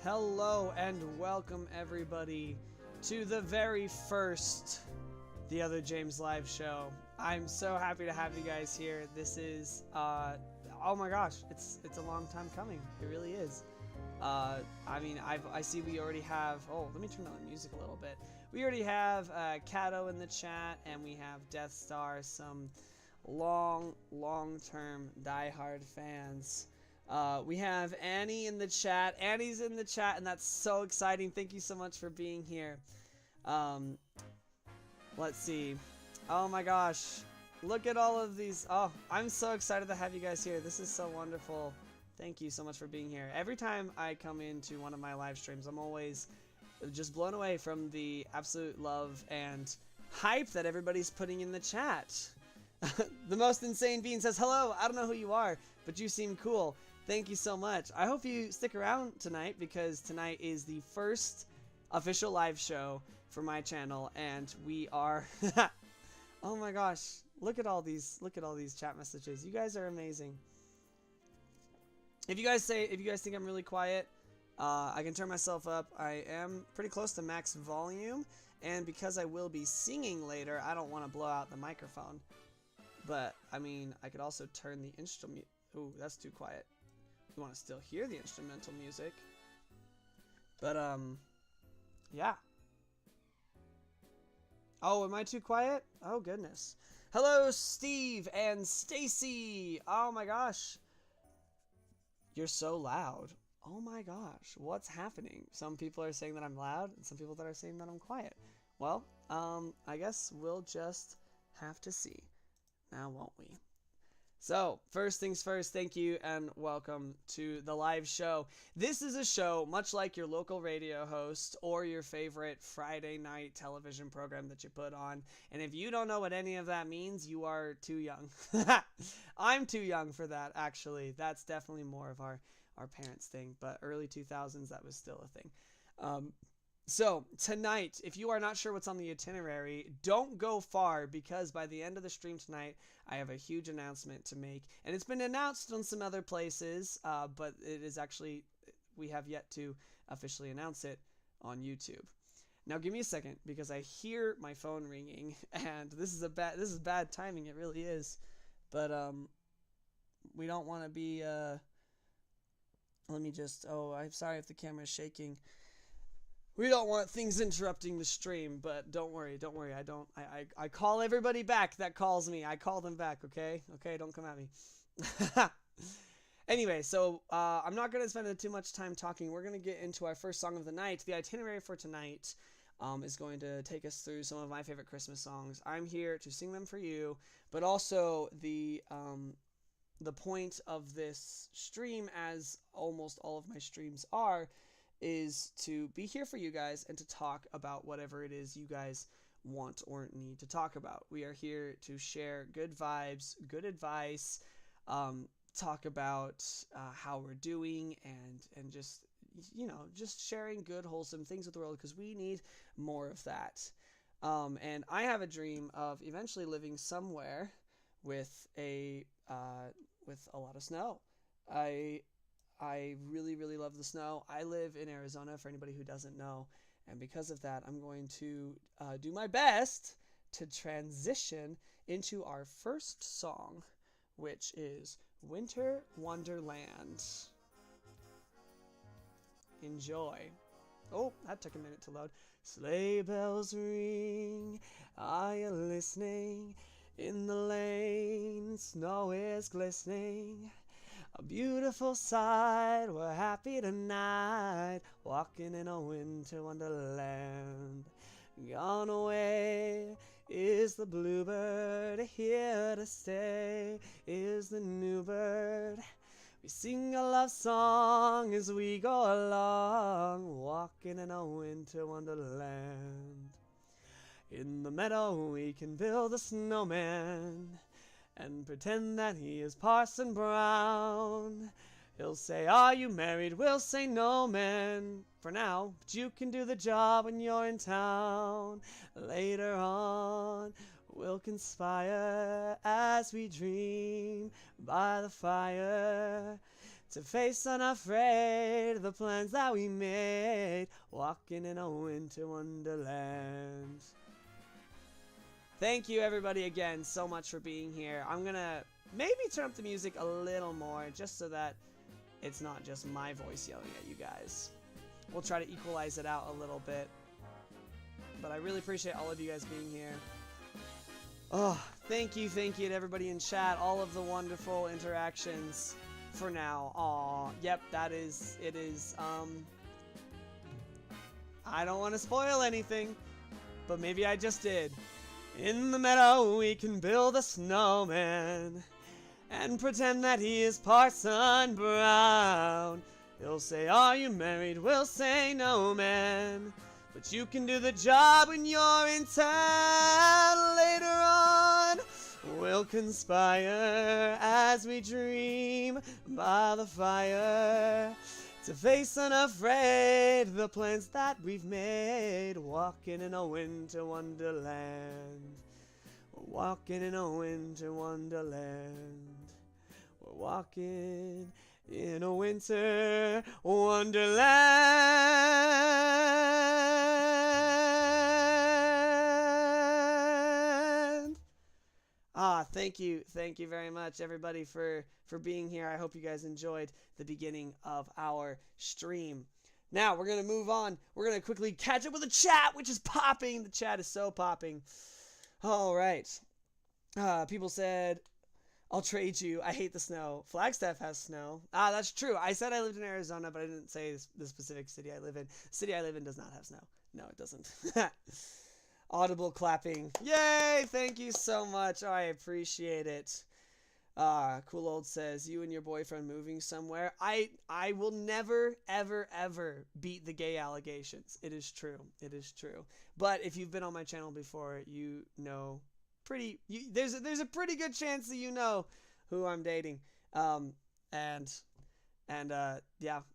Hello and welcome everybody to the very first The Other James Live Show. I'm so happy to have you guys here. This is, oh my gosh, it's a long time coming. It really is. I see we already have, let me turn down the music a little bit. We already have Kato in the chat, and we have Death Star, some long-term diehard fans. We have Annie in the chat. Annie's in the chat, and that's so exciting. Thank you so much for being here. Let's see. Oh my gosh. Look at all of these. Oh, I'm so excited to have you guys here. This is so wonderful. Thank you so much for being here. Every time I come into one of my live streams, I'm always just blown away from the absolute love and hype that everybody's putting in the chat. The Most Insane Bean says, hello, I don't know who you are, but you seem cool. Thank you so much. I hope you stick around tonight, because tonight is the first official live show for my channel, and we are oh my gosh, look at all these chat messages. You guys are amazing. If you guys think I'm really quiet, I can turn myself up. I am pretty close to max volume, and because I will be singing later, I don't want to blow out the microphone. But I mean, I could also turn the instrument. Ooh, that's too quiet. You want to still hear the instrumental music. But yeah. Oh, am I too quiet? Oh goodness. Hello, Steve and Stacy. Oh my gosh. You're so loud. Oh my gosh, what's happening? Some people are saying that I'm loud, and some people that are saying that I'm quiet. Well, I guess we'll just have to see. Now, won't we? So, first things first, thank you and welcome to the live show. This is a show much like your local radio host or your favorite Friday night television program that you put on. And if you don't know what any of that means, you are too young. I'm too young for that, actually. That's definitely more of our parents' thing. But early 2000s, that was still a thing. So, tonight, if you are not sure what's on the itinerary, don't go far, because by the end of the stream tonight, I have a huge announcement to make. And it's been announced on some other places, but it is actually, we have yet to officially announce it on YouTube. Now, give me a second, because I hear my phone ringing, and this is bad timing, it really is. But, we don't want to be, let me just, I'm sorry if the camera is shaking. We don't want things interrupting the stream, but don't worry. I call everybody back that calls me. I call them back, okay? Okay, don't come at me. Anyway, so I'm not going to spend too much time talking. We're going to get into our first song of the night. The itinerary for tonight is going to take us through some of my favorite Christmas songs. I'm here to sing them for you, but also the point of this stream, as almost all of my streams are, is to be here for you guys and to talk about whatever it is you guys want or need to talk about. We are here to share good vibes, good advice, talk about how we're doing, and just, just sharing good, wholesome things with the world, because we need more of that. And I have a dream of eventually living somewhere with a lot of snow. I really, really love the snow. I live in Arizona, for anybody who doesn't know, and because of that, I'm going to do my best to transition into our first song, which is Winter Wonderland. Enjoy. Oh, that took a minute to load. Sleigh bells ring, are you listening? In the lane, snow is glistening. A beautiful sight, we're happy tonight, walking in a winter wonderland. Gone away is the bluebird, here to stay is the new bird. We sing a love song as we go along, walking in a winter wonderland. In the meadow we can build a snowman and pretend that he is Parson Brown. He'll say, are you married? We'll say, no, man, for now, but you can do the job when you're in town. Later on, we'll conspire as we dream by the fire To face unafraid the plans that we made, walking in a winter wonderland. Thank you everybody again so much for being here. I'm gonna maybe turn up the music a little more just so that it's not just my voice yelling at you guys. We'll try to equalize it out a little bit. But I really appreciate all of you guys being here. Oh, thank you to everybody in chat, all of the wonderful interactions. For now. Aw, yep, it is. I don't want to spoil anything, but maybe I just did. In the meadow we can build a snowman and pretend that he is Parson Brown. He'll say, are you married? We'll say, no, man. But you can do the job when you're in town. Later on, we'll conspire as we dream by the fire to face unafraid the plans that we've made. Walking in a winter wonderland. We're walking in a winter wonderland. We're walking in a winter wonderland. Thank you very much everybody for being here. I hope you guys enjoyed the beginning of our stream. Now we're gonna move on. We're gonna quickly catch up with the chat, which is popping. The chat is so popping. All right. People said, I'll trade you. I hate the snow. Flagstaff has snow. That's true. I said I lived in Arizona, but I didn't say the specific city I live in. The city I live in does not have snow. No, it doesn't. Audible clapping. Yay! Thank you so much. Oh, I appreciate it. Cool Old says, you and your boyfriend moving somewhere. I will never, ever beat the gay allegations. It is true. It is true. But if you've been on my channel before, you know there's a pretty good chance that you know who I'm dating. Yeah,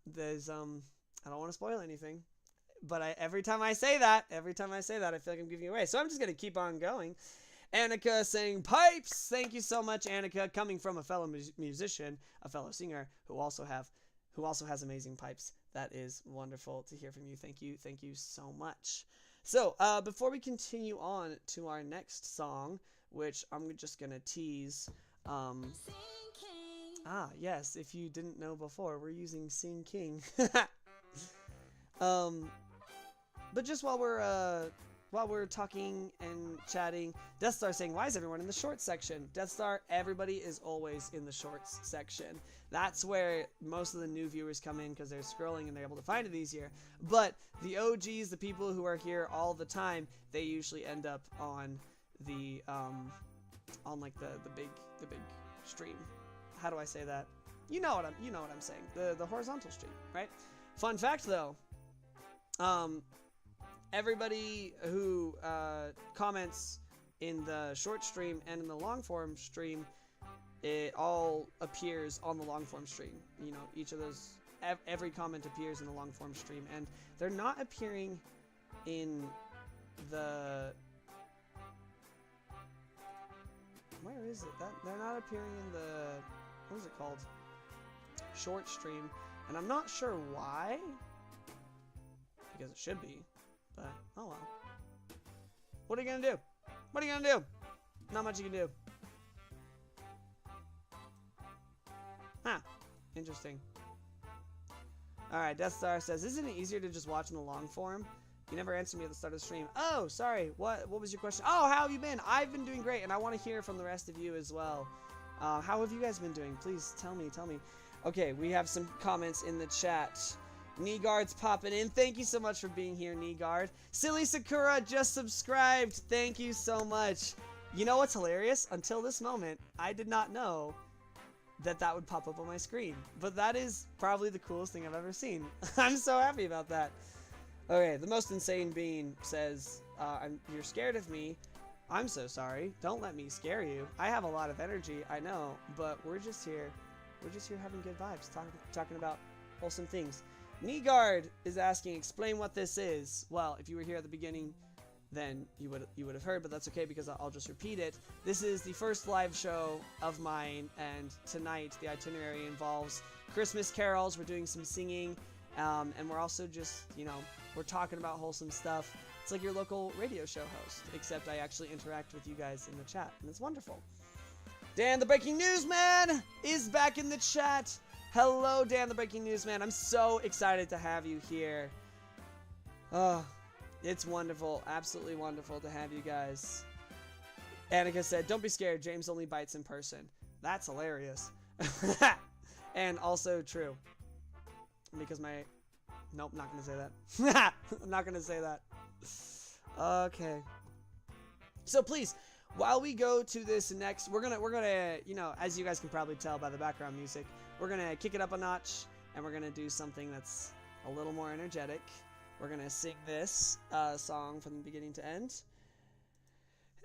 there's I don't want to spoil anything. But every time I say that, I feel like I'm giving away. So I'm just going to keep on going. Annika saying, pipes! Thank you so much, Annika. Coming from a fellow musician, a fellow singer, who also has amazing pipes. That is wonderful to hear from you. Thank you so much. So, before we continue on to our next song, which I'm just going to tease, yes, if you didn't know before, we're using Sing King. But just while we're talking and chatting, Death Star saying, why is everyone in the shorts section? Death Star, everybody is always in the shorts section. That's where most of the new viewers come in because they're scrolling and they're able to find it easier. But the OGs, the people who are here all the time, they usually end up on the on like the big stream. How do I say that? You know what I'm saying. The horizontal stream, right? Fun fact though, everybody who comments in the short stream and in the long form stream, it all appears on the long form stream. You know, each of those, every comment appears in the long form stream, and they're not appearing in the, where is it? They're not appearing in the, what is it called? Short stream, and I'm not sure why, because it should be. But, oh well. What are you gonna do? What are you gonna do? Not much you can do. Huh. Interesting. Alright, Death Star says, isn't it easier to just watch in the long form? You never answered me at the start of the stream. Oh, sorry. What was your question? Oh, how have you been? I've been doing great, and I want to hear from the rest of you as well. How have you guys been doing? Please tell me. Okay, we have some comments in the chat. Kneeguard's popping in. Thank you so much for being here, Kneeguard. Silly Sakura just subscribed. Thank you so much. You know what's hilarious? Until this moment, I did not know that would pop up on my screen. But that is probably the coolest thing I've ever seen. I'm so happy about that. Okay, the most insane being says, you're scared of me. I'm so sorry. Don't let me scare you. I have a lot of energy, I know, but we're just here. We're just here having good vibes, talking about wholesome things. Kneeguard is asking, explain what this is. Well, if you were here at the beginning, then you would have heard, but that's okay because I'll just repeat it. This is the first live show of mine, and tonight the itinerary involves Christmas carols. We're doing some singing. And we're also just, we're talking about wholesome stuff. It's like your local radio show host, except I actually interact with you guys in the chat, and it's wonderful. Dan the Breaking News Man is back in the chat. Hello, Dan the Breaking News Man. I'm so excited to have you here. Oh, it's wonderful. Absolutely wonderful to have you guys. Annika said, don't be scared. James only bites in person. That's hilarious. And also true. Because nope, not going to say that. I'm not going to say that. Okay. So please, while we go to this next, we're gonna, as you guys can probably tell by the background music, we're gonna kick it up a notch, and we're gonna do something that's a little more energetic. We're gonna sing this song from the beginning to end,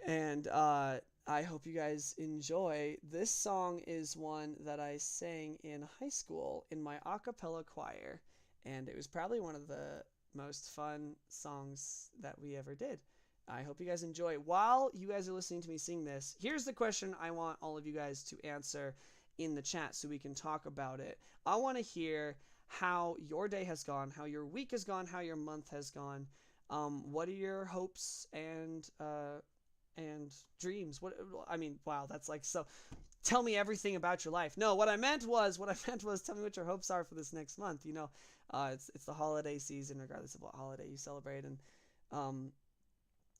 and I hope you guys enjoy. This song is one that I sang in high school in my a cappella choir, and it was probably one of the most fun songs that we ever did. I hope you guys enjoy. While you guys are listening to me sing this, here's the question I want all of you guys to answer in the chat so we can talk about it. I want to hear how your day has gone, how your week has gone, how your month has gone. What are your hopes and dreams? Wow, that's like so. Tell me everything about your life. No, what I meant was tell me what your hopes are for this next month. It's the holiday season, regardless of what holiday you celebrate, and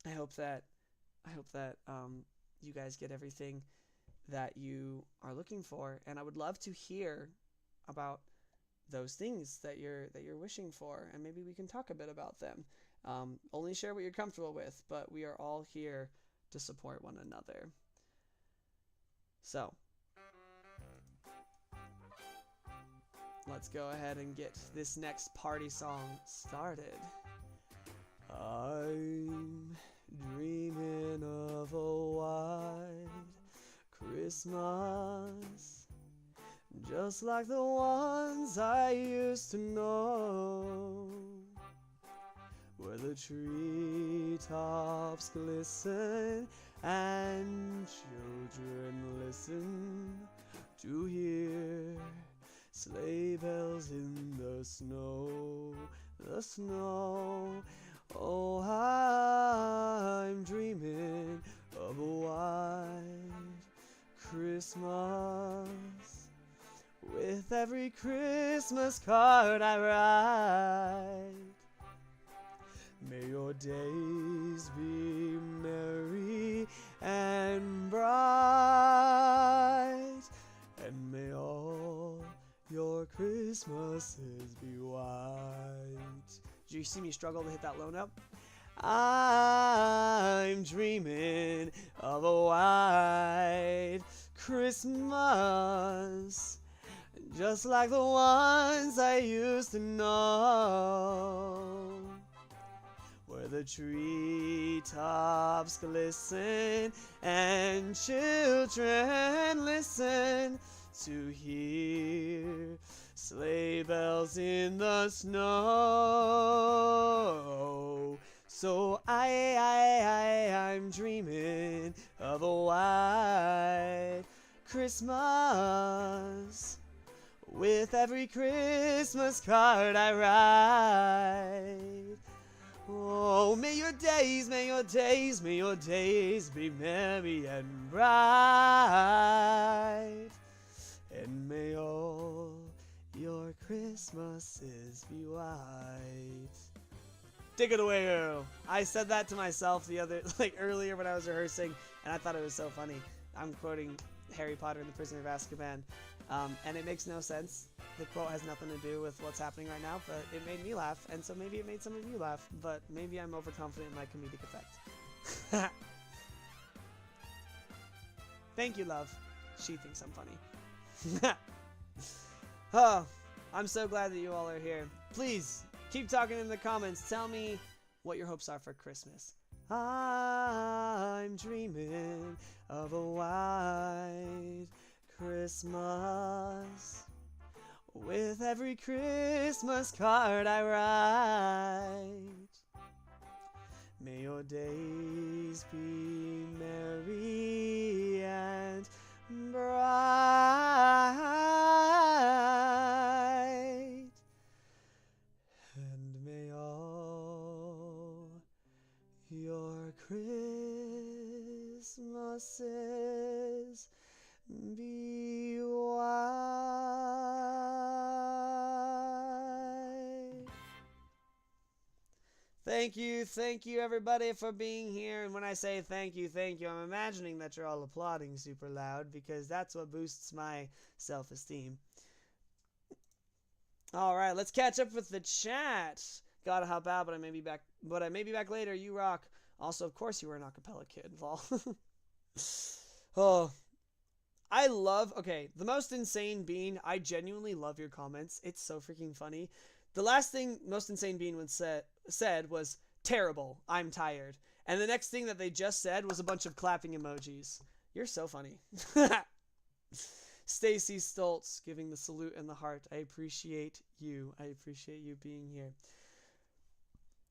I hope that you guys get everything that you are looking for, and I would love to hear about those things that you're wishing for, and maybe we can talk a bit about them. Only share what you're comfortable with, but we are all here to support one another. So let's go ahead and get this next party song started. I'm dreaming of a white Christmas, just like the ones I used to know, where the treetops glisten and children listen to hear sleigh bells in the snow, the snow. Oh, I'm dreaming of a white Christmas, with every Christmas card I write. May your days be merry and bright, and may all your Christmases be white. Did you see me struggle to hit that low note? I'm dreaming of a white Christmas, just like the ones I used to know, where the treetops glisten and children listen to hear sleigh bells in the snow. So I'm dreaming of a white Christmas, with every Christmas card I write. Oh, may your days be merry and bright, and may all your Christmases be white. Take it away, girl. I said that to myself earlier when I was rehearsing, and I thought it was so funny. I'm quoting Harry Potter and the Prisoner of Azkaban, and it makes no sense. The quote has nothing to do with what's happening right now, but it made me laugh, and so maybe it made some of you laugh, but maybe I'm overconfident in my comedic effect. Thank you, love. She thinks I'm funny. Oh, I'm so glad that you all are here. Please, keep talking in the comments. Tell me what your hopes are for Christmas. I'm dreaming of a white Christmas, with every Christmas card I write. May your days be merry and bright, says, be wise. Thank you everybody for being here. And when I say thank you, I'm imagining that you're all applauding super loud because that's what boosts my self-esteem. All right, let's catch up with the chat. Gotta hop out, but I may be back. Later. You rock. Also, of course, you were an acapella kid. Lol. Oh, I love. Okay, the most insane bean. I genuinely love your comments. It's so freaking funny. The last thing Most Insane Bean said was terrible. I'm tired. And the next thing that they just said was a bunch of clapping emojis. You're so funny. Stacy Stoltz giving the salute and the heart. I appreciate you. I appreciate you being here.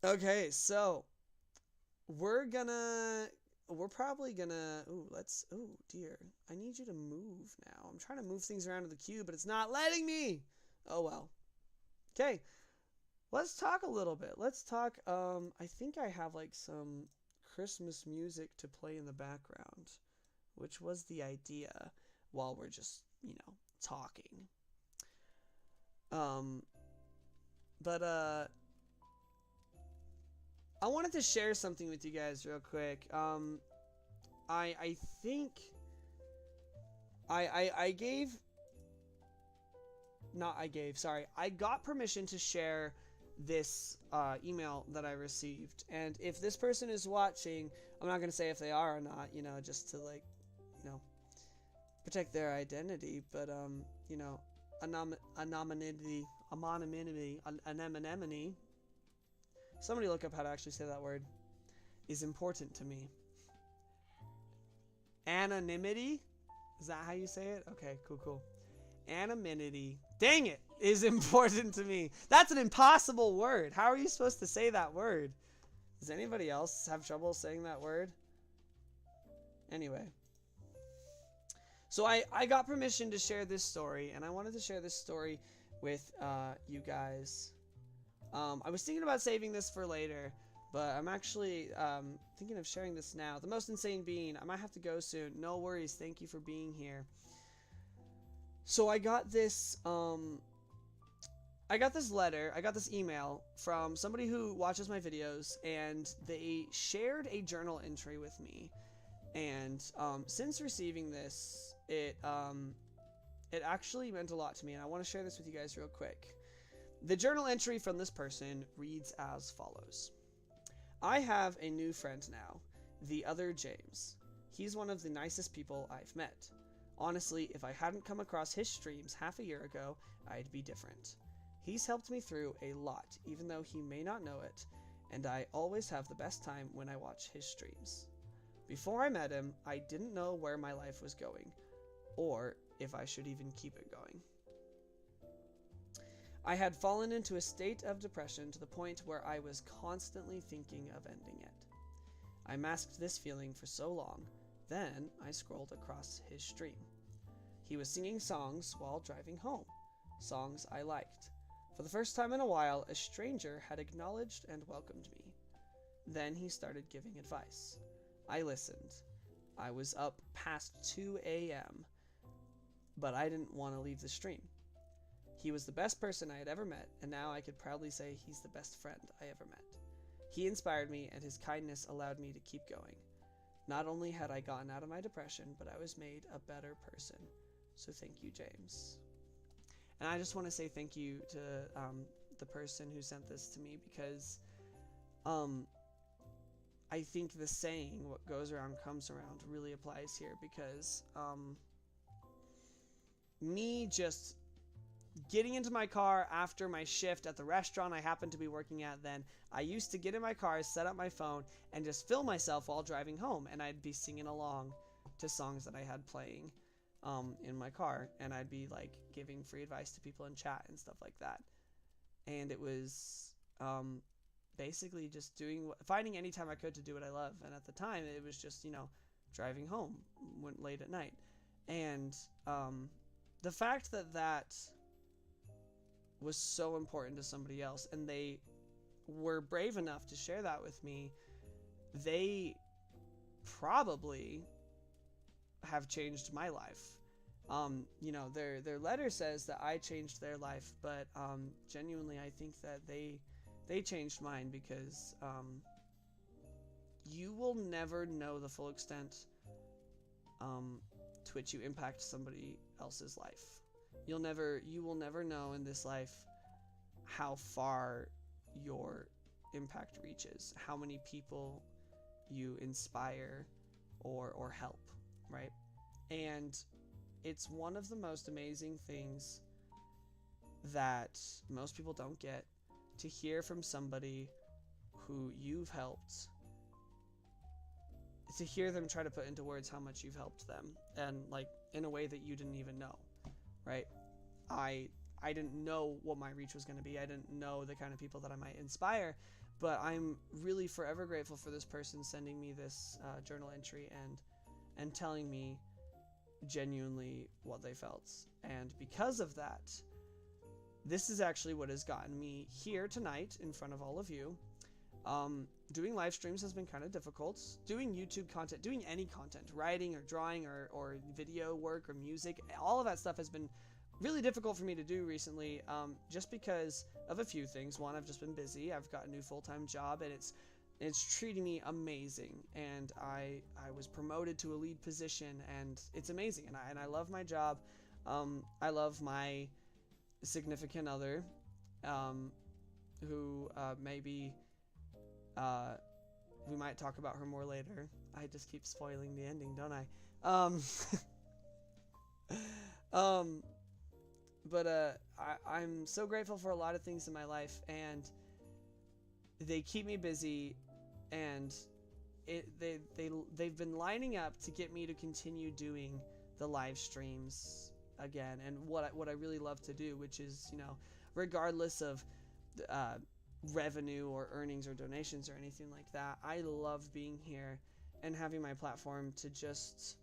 Okay, so we're probably gonna, oh dear. I need you to move now. I'm trying to move things around to the queue, but it's not letting me. Oh well. Okay, let's talk a little bit. Let's talk, I think I have like some Christmas music to play in the background, which was the idea while we're just, talking. But I wanted to share something with you guys real quick. I think I got permission to share this email that I received, and if this person is watching, I'm not going to say if they are or not, just to protect their identity, but anonymity, somebody look up how to actually say that word, is important to me. Anonymity? Is that how you say it? Okay, cool. Anonymity, dang it, is important to me. That's an impossible word. How are you supposed to say that word? Does anybody else have trouble saying that word? Anyway. So I got permission to share this story, and I wanted to share this story with you guys. I was thinking about saving this for later, but I'm actually thinking of sharing this now. The Most Insane Bean, I might have to go soon. No worries, thank you for being here. So I got this email from somebody who watches my videos, and they shared a journal entry with me. And since receiving this, it actually meant a lot to me, and I want to share this with you guys real quick. The journal entry from this person reads as follows. I have a new friend now, TheOtherJames. He's one of the nicest people I've met. Honestly, if I hadn't come across his streams half a year ago, I'd be different. He's helped me through a lot, even though he may not know it, and I always have the best time when I watch his streams. Before I met him, I didn't know where my life was going, or if I should even keep it going. I had fallen into a state of depression to the point where I was constantly thinking of ending it. I masked this feeling for so long, then I scrolled across his stream. He was singing songs while driving home, songs I liked. For the first time in a while, a stranger had acknowledged and welcomed me. Then he started giving advice. I listened. I was up past 2 a.m., but I didn't want to leave the stream. He was the best person I had ever met, and now I could proudly say he's the best friend I ever met. He inspired me, and his kindness allowed me to keep going. Not only had I gotten out of my depression, but I was made a better person. So thank you, James. And I just want to say thank you to the person who sent this to me, because I think the saying, what goes around comes around, really applies here, because me just getting into my car after my shift at the restaurant I happened to be working at then, I used to get in my car, set up my phone, and just film myself while driving home, and I'd be singing along to songs that I had playing in my car, and I'd be like giving free advice to people in chat and stuff like that. And it was basically just finding any time I could to do what I love, and at the time it was just, driving home late at night. And the fact that was so important to somebody else, and they were brave enough to share that with me, they probably have changed my life. You know, their letter says that I changed their life, but genuinely I think that they changed mine, because you will never know the full extent to which you impact somebody else's life. You will never know in this life how far your impact reaches, how many people you inspire or help, right? And it's one of the most amazing things that most people don't get, to hear from somebody who you've helped, to hear them try to put into words how much you've helped them, and like in a way that you didn't even know, right? I didn't know what my reach was going to be. I didn't know the kind of people that I might inspire, but I'm really forever grateful for this person sending me this journal entry and telling me genuinely what they felt. And because of that, this is actually what has gotten me here tonight in front of all of you. Doing live streams has been kind of difficult. Doing YouTube content, doing any content, writing or drawing or video work or music, all of that stuff has been really difficult for me to do recently, just because of a few things. One, I've just been busy. I've got a new full-time job, and it's treating me amazing. And I was promoted to a lead position, and it's amazing. And I love my job. I love my significant other, who maybe we might talk about her more later. I just keep spoiling the ending, don't I? But I'm so grateful for a lot of things in my life, and they keep me busy, and they've been lining up to get me to continue doing the live streams again, and what I really love to do, which is, you know, regardless of revenue or earnings or donations or anything like that, I love being here and having my platform to just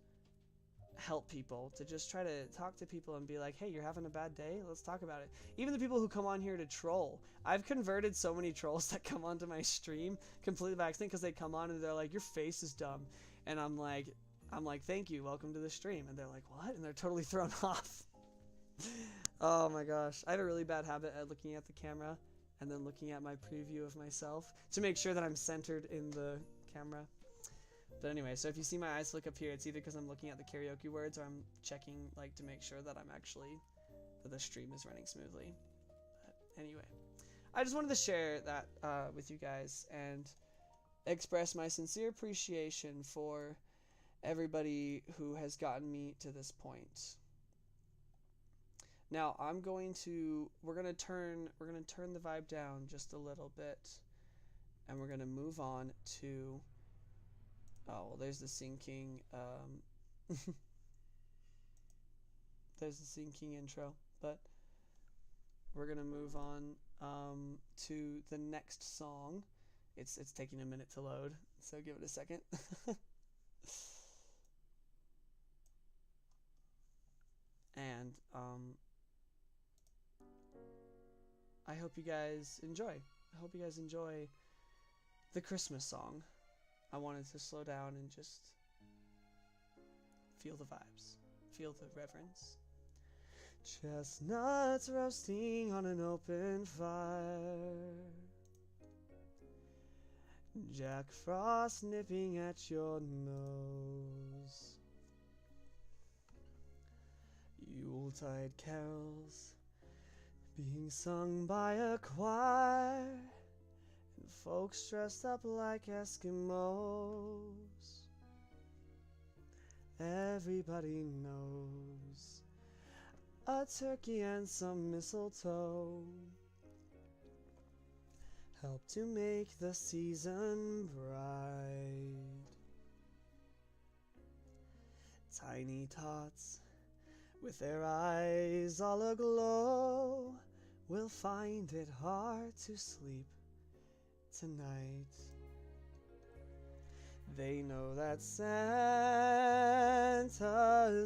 help people, to just try to talk to people and be like, hey, you're having a bad day? Let's talk about it. Even the people who come on here to troll. I've converted so many trolls that come onto my stream completely by accident, because they come on and they're like, your face is dumb. And I'm like, thank you, welcome to the stream. And they're like, what? And they're totally thrown off. Oh my gosh. I have a really bad habit at looking at the camera and then looking at my preview of myself to make sure that I'm centered in the camera. But anyway, so if you see my eyes look up here, it's either because I'm looking at the karaoke words, or I'm checking like to make sure that that the stream is running smoothly. But anyway, I just wanted to share that with you guys and express my sincere appreciation for everybody who has gotten me to this point. Now we're gonna turn the vibe down just a little bit, and we're gonna move on to, oh, well, there's the syncing, there's the syncing intro, but we're gonna move on to the next song. It's taking a minute to load, so give it a second. And I hope you guys enjoy. I hope you guys enjoy the Christmas song. I wanted to slow down and just feel the vibes, feel the reverence. Chestnuts roasting on an open fire, Jack Frost nipping at your nose, Yuletide carols being sung by a choir, and folks dressed up like Eskimos. Everybody knows a turkey and some mistletoe help to make the season bright. Tiny tots with their eyes all aglow will find it hard to sleep tonight. They know that Santa's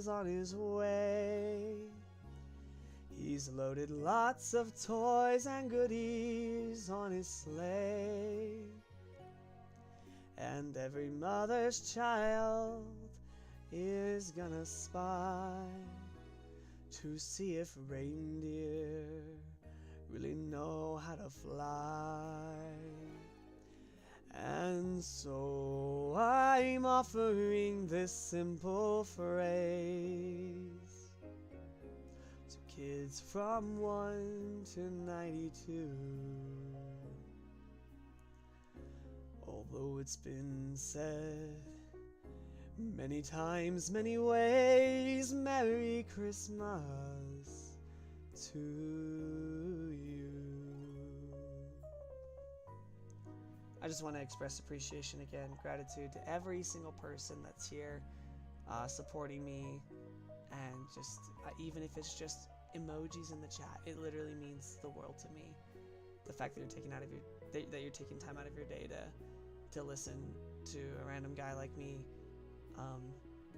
on his way. He's loaded lots of toys and goodies on his sleigh. And every mother's child is gonna spy to see if reindeer really know how to fly. And so I'm offering this simple phrase to kids from 1 to 92. Although it's been said many times, many ways, Merry Christmas to you. I just want to express appreciation again, gratitude to every single person that's here supporting me, and just even if it's just emojis in the chat, it literally means the world to me. The fact that you're taking time out of your day to listen to a random guy like me,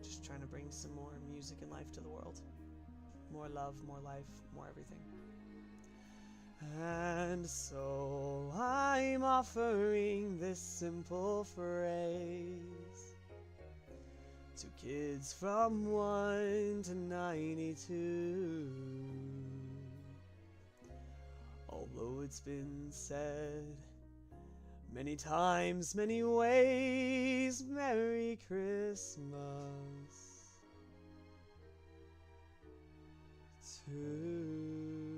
just trying to bring some more music and life to the world. More love, more life, more everything. And so I'm offering this simple phrase to kids from 1 to 92. Although it's been said many times, many ways, Merry Christmas to you.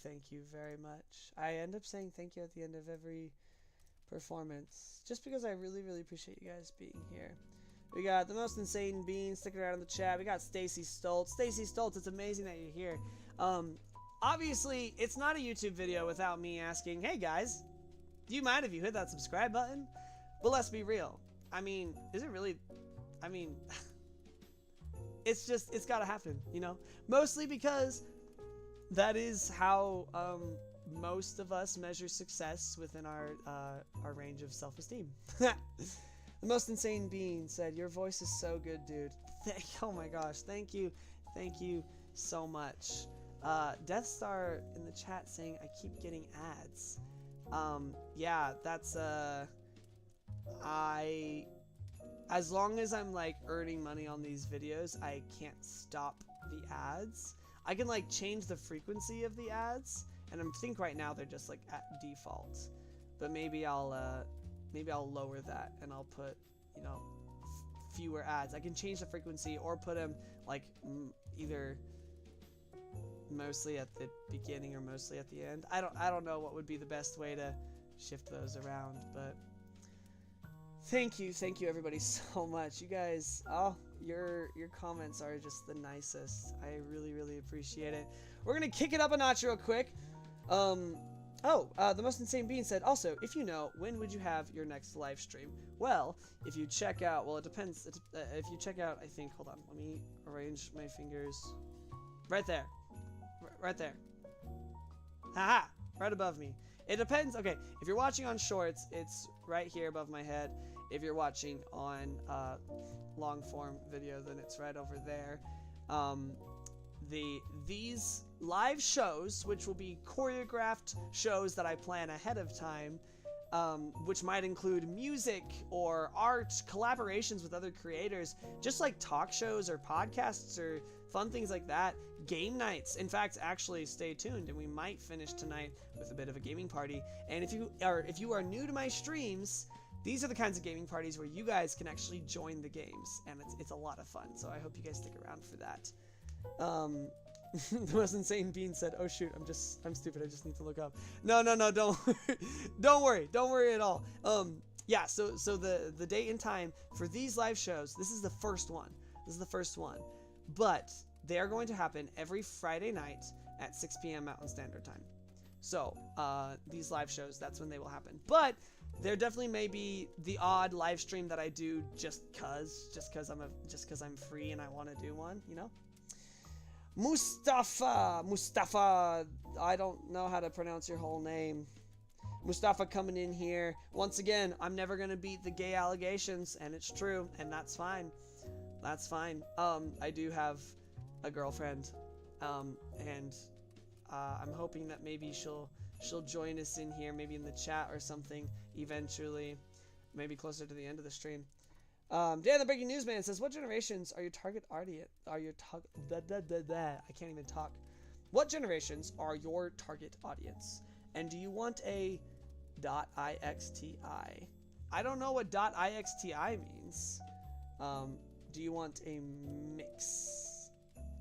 Thank you very much. I end up saying thank you at the end of every performance, just because I really, really appreciate you guys being here. We got the most insane bean sticking around in the chat. We got Stacy Stoltz. Stacy Stoltz, it's amazing that you're here. Obviously, it's not a YouTube video without me asking, hey guys, do you mind if you hit that subscribe button? But let's be real. I mean, is it really? I mean, it's gotta happen, you know? Mostly because that is how most of us measure success within our range of self-esteem. The most insane being said, your voice is so good, dude. Oh my gosh, thank you so much. Death Star in the chat saying I keep getting ads. Yeah, that's as long as I'm like earning money on these videos, I can't stop the ads. I can like change the frequency of the ads, and I think right now they're just like at default, but maybe I'll lower that and I'll put, you know, fewer ads. I can change the frequency or put them like either mostly at the beginning or mostly at the end. I don't know what would be the best way to shift those around, but thank you everybody so much. You guys, oh, your comments are just the nicest. I really appreciate it. We're gonna kick it up a notch real quick. The most insane being said, also, if you know, when would you have your next live stream? Well, if you check out, well, it depends. If you check out, I think, hold on, let me arrange my fingers. Right there. Right there. Haha! Right above me. It depends. Okay, if you're watching on shorts, it's right here above my head. If you're watching on long form video, then it's right over there. These live shows, which will be choreographed shows that I plan ahead of time, which might include music or art, collaborations with other creators, just like talk shows or podcasts or fun things like that, game nights. In fact, actually stay tuned, and we might finish tonight with a bit of a gaming party. And if you are new to my streams, these are the kinds of gaming parties where you guys can actually join the games, and it's a lot of fun. So I hope you guys stick around for that. The most insane being said, oh shoot, I'm stupid, I just need to look up. No, don't worry at all. Yeah, so the date and time for these live shows, this is the first one, but they are going to happen every Friday night at 6 p.m. Mountain Standard Time. So these live shows, that's when they will happen. But there definitely may be the odd live stream that I do just cause I'm free and I want to do one, you know. Mustafa, I don't know how to pronounce your whole name. Mustafa coming in here. Once again, I'm never gonna beat the gay allegations, and it's true, and that's fine. That's fine. I do have a girlfriend, and I'm hoping that maybe she'll join us in here, maybe in the chat or something eventually, maybe closer to the end of the stream. Dan the Breaking News Man says, what generations are your target audience? I can't even talk. What generations are your target audience? And do you want a .ixti? I don't know what .ixti means. Do you want a mix?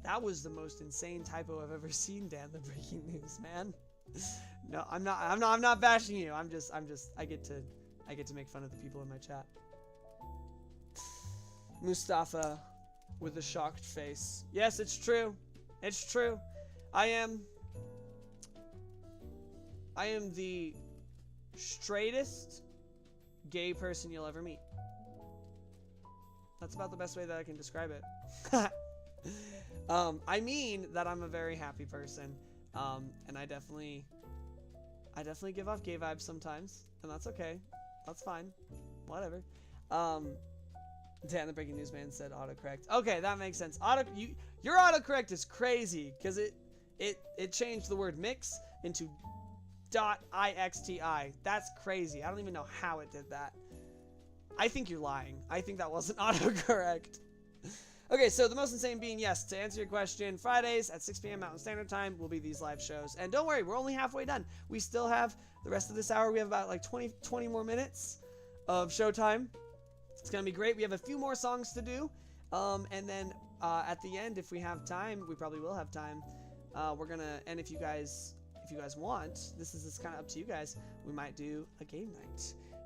That was the most insane typo I've ever seen, Dan the Breaking News Man. No, I'm not bashing you. I get to make fun of the people in my chat. Mustafa with a shocked face. Yes, it's true. It's true. I am the straightest gay person you'll ever meet. That's about the best way that I can describe it. I mean that I'm a very happy person, and I definitely give off gay vibes sometimes, and that's okay. That's fine. Whatever. Dan the Breaking News Man said autocorrect. Okay, that makes sense. Your autocorrect is crazy because it changed the word mix into .ixti. That's crazy. I don't even know how it did that. I think you're lying. I think that wasn't autocorrect. Okay, so the most insane being, yes, to answer your question, Fridays at 6 p.m. Mountain Standard Time will be these live shows. And don't worry, we're only halfway done. We still have the rest of this hour. We have about like 20 more minutes of showtime. It's going to be great. We have a few more songs to do. And then at the end, if we have time, we probably will have time, we're going to, and if you guys want, this is kind of up to you guys, we might do a game night.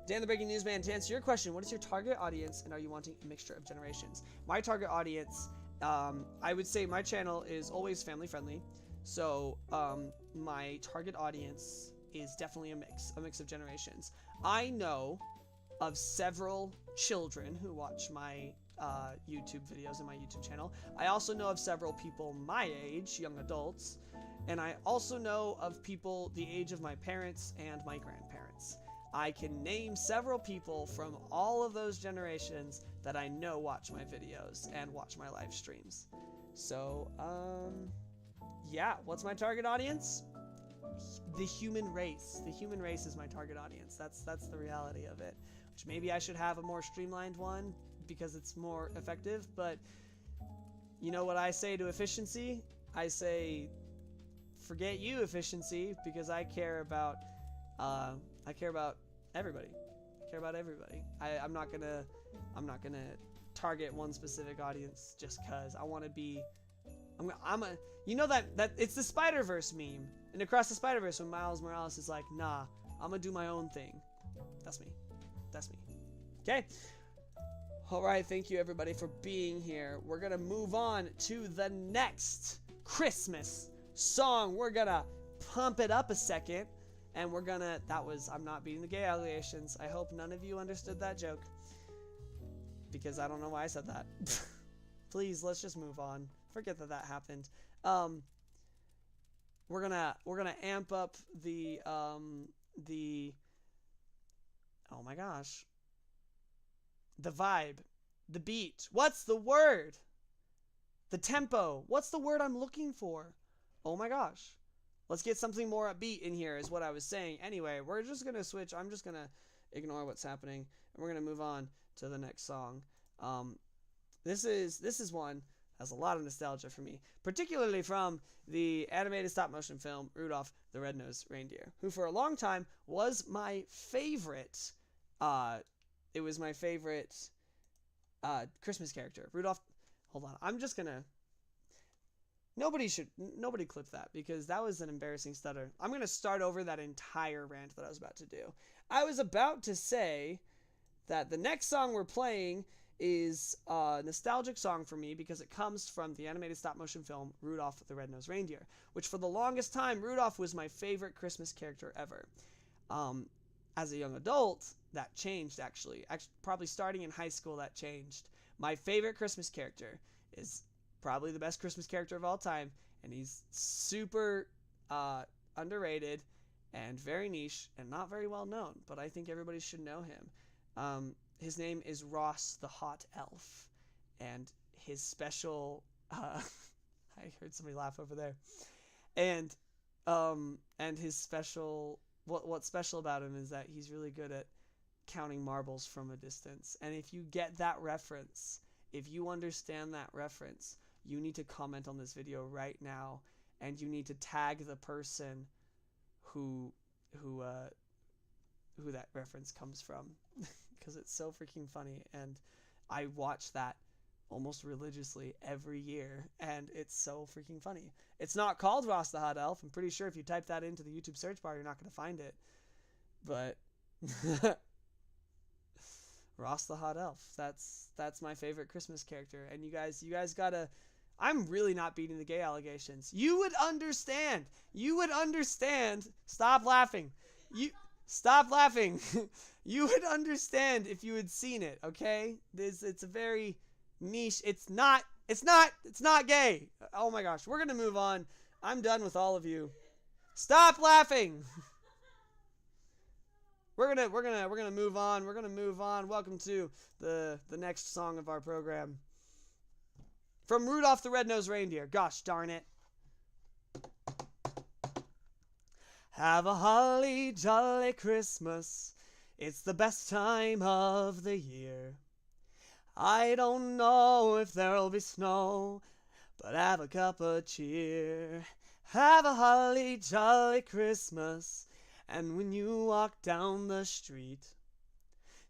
Dan the Breaking News Man, to answer your question, what is your target audience, and are you wanting a mixture of generations? My target audience, I would say my channel is always family friendly, so my target audience is definitely a mix of generations. I know of several children who watch my YouTube videos and my YouTube channel. I also know of several people my age, young adults, and I also know of people the age of my parents and my grandparents. I can name several people from all of those generations that I know watch my videos and watch my live streams. So, yeah, what's my target audience? The human race. The human race is my target audience. That's the reality of it. Which maybe I should have a more streamlined one because it's more effective, but you know what I say to efficiency? I say, forget you, efficiency, because I care about everybody. I care about everybody. I'm not gonna target one specific audience just cause I want to be. You know that it's the Spider-Verse meme, and across the Spider-Verse when Miles Morales is like, nah, I'm gonna do my own thing. That's me. That's me. Okay. All right. Thank you everybody for being here. We're gonna move on to the next Christmas song. We're gonna pump it up a second. And we're gonna, I'm not beating the gay allegations. I hope none of you understood that joke. Because I don't know why I said that. Please, let's just move on. Forget that happened. We're gonna amp up the, oh my gosh. The vibe. The beat. What's the word? The tempo. What's the word I'm looking for? Oh my gosh. Let's get something more upbeat in here is what I was saying. Anyway, we're just going to switch. I'm just going to ignore what's happening. And we're going to move on to the next song. This is one that has a lot of nostalgia for me. Particularly from the animated stop-motion film Rudolph the Red-Nosed Reindeer. Who for a long time was my favorite. It was my favorite Christmas character. Rudolph. Hold on. I'm just going to. Nobody clip that because that was an embarrassing stutter. I'm going to start over that entire rant that I was about to do. I was about to say that the next song we're playing is a nostalgic song for me because it comes from the animated stop-motion film Rudolph the Red-Nosed Reindeer, which for the longest time, Rudolph was my favorite Christmas character ever. As a young adult, that changed actually. Probably starting in high school, that changed. My favorite Christmas character is probably the best Christmas character of all time, and he's super underrated and very niche and not very well known, but I think everybody should know him. His name is Ross the Hot Elf, and his special I heard somebody laugh over there. And his special, what's special about him is that he's really good at counting marbles from a distance. And if you get that reference, if you understand that reference, you need to comment on this video right now, and you need to tag the person who that reference comes from, because it's so freaking funny. And I watch that almost religiously every year, and it's so freaking funny. It's not called Ross the Hot Elf. I'm pretty sure if you type that into the YouTube search bar, you're not going to find it. But Ross the Hot Elf, that's my favorite Christmas character. And you guys gotta, I'm really not beating the gay allegations. You would understand. Stop laughing. Stop laughing. You would understand if you had seen it, okay? It's a very niche. It's not gay. Oh my gosh. We're gonna move on. I'm done with all of you. Stop laughing. We're gonna move on. We're gonna move on. Welcome to the next song of our program. From Rudolph the Red-Nosed Reindeer. Gosh darn it. Have a holly jolly Christmas. It's the best time of the year. I don't know if there'll be snow, but have a cup of cheer. Have a holly jolly Christmas, and when you walk down the street,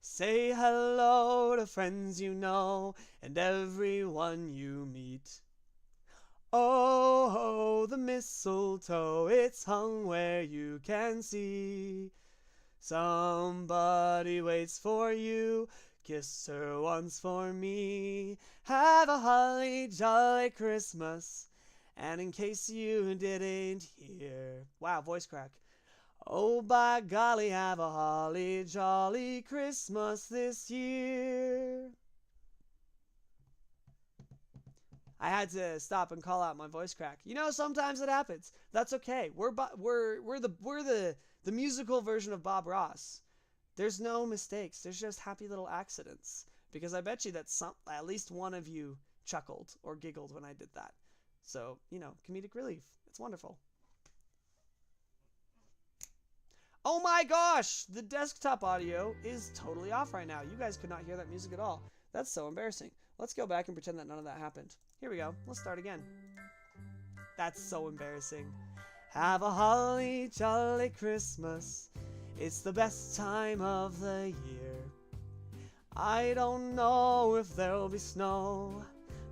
say hello to friends you know and everyone you meet. Oh, the mistletoe, it's hung where you can see. Somebody waits for you, kiss her once for me. Have a holly jolly Christmas, and in case you didn't hear, wow, voice crack. Oh, by golly, have a holly jolly Christmas this year. I had to stop and call out my voice crack. You know, sometimes it happens. That's okay. We're the musical version of Bob Ross. There's no mistakes. There's just happy little accidents. Because I bet you that at least one of you chuckled or giggled when I did that. So, you know, comedic relief. It's wonderful. Oh my gosh! The desktop audio is totally off right now. You guys could not hear that music at all. That's so embarrassing. Let's go back and pretend that none of that happened. Here we go. Let's start again. That's so embarrassing. Have a holly jolly Christmas. It's the best time of the year. I don't know if there'll be snow,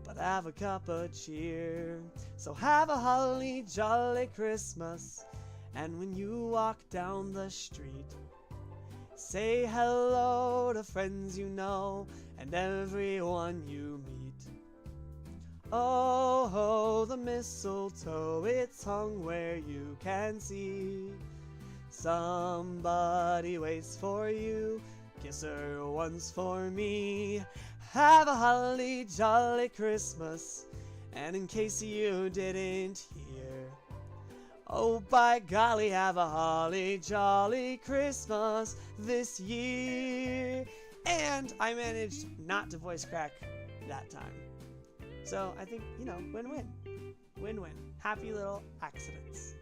but have a cup of cheer. So have a holly jolly Christmas, and when you walk down the street, say hello to friends you know and everyone you meet. Oh, the mistletoe, it's hung where you can see. Somebody waits for you, kiss her once for me. Have a holly jolly Christmas, and in case you didn't hear, oh, by golly, have a holly jolly Christmas this year. And I managed not to voice crack that time. So I think, you know, win-win. Win-win. Happy little accidents.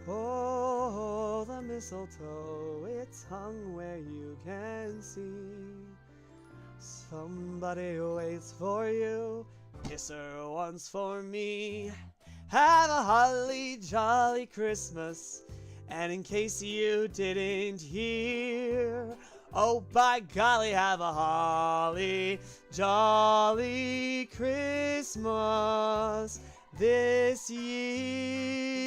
Oh, the mistletoe, it's hung where you can see. Somebody waits for you, kiss her once for me. Have a holly jolly Christmas, and in case you didn't hear, oh, by golly, have a holly jolly Christmas this year.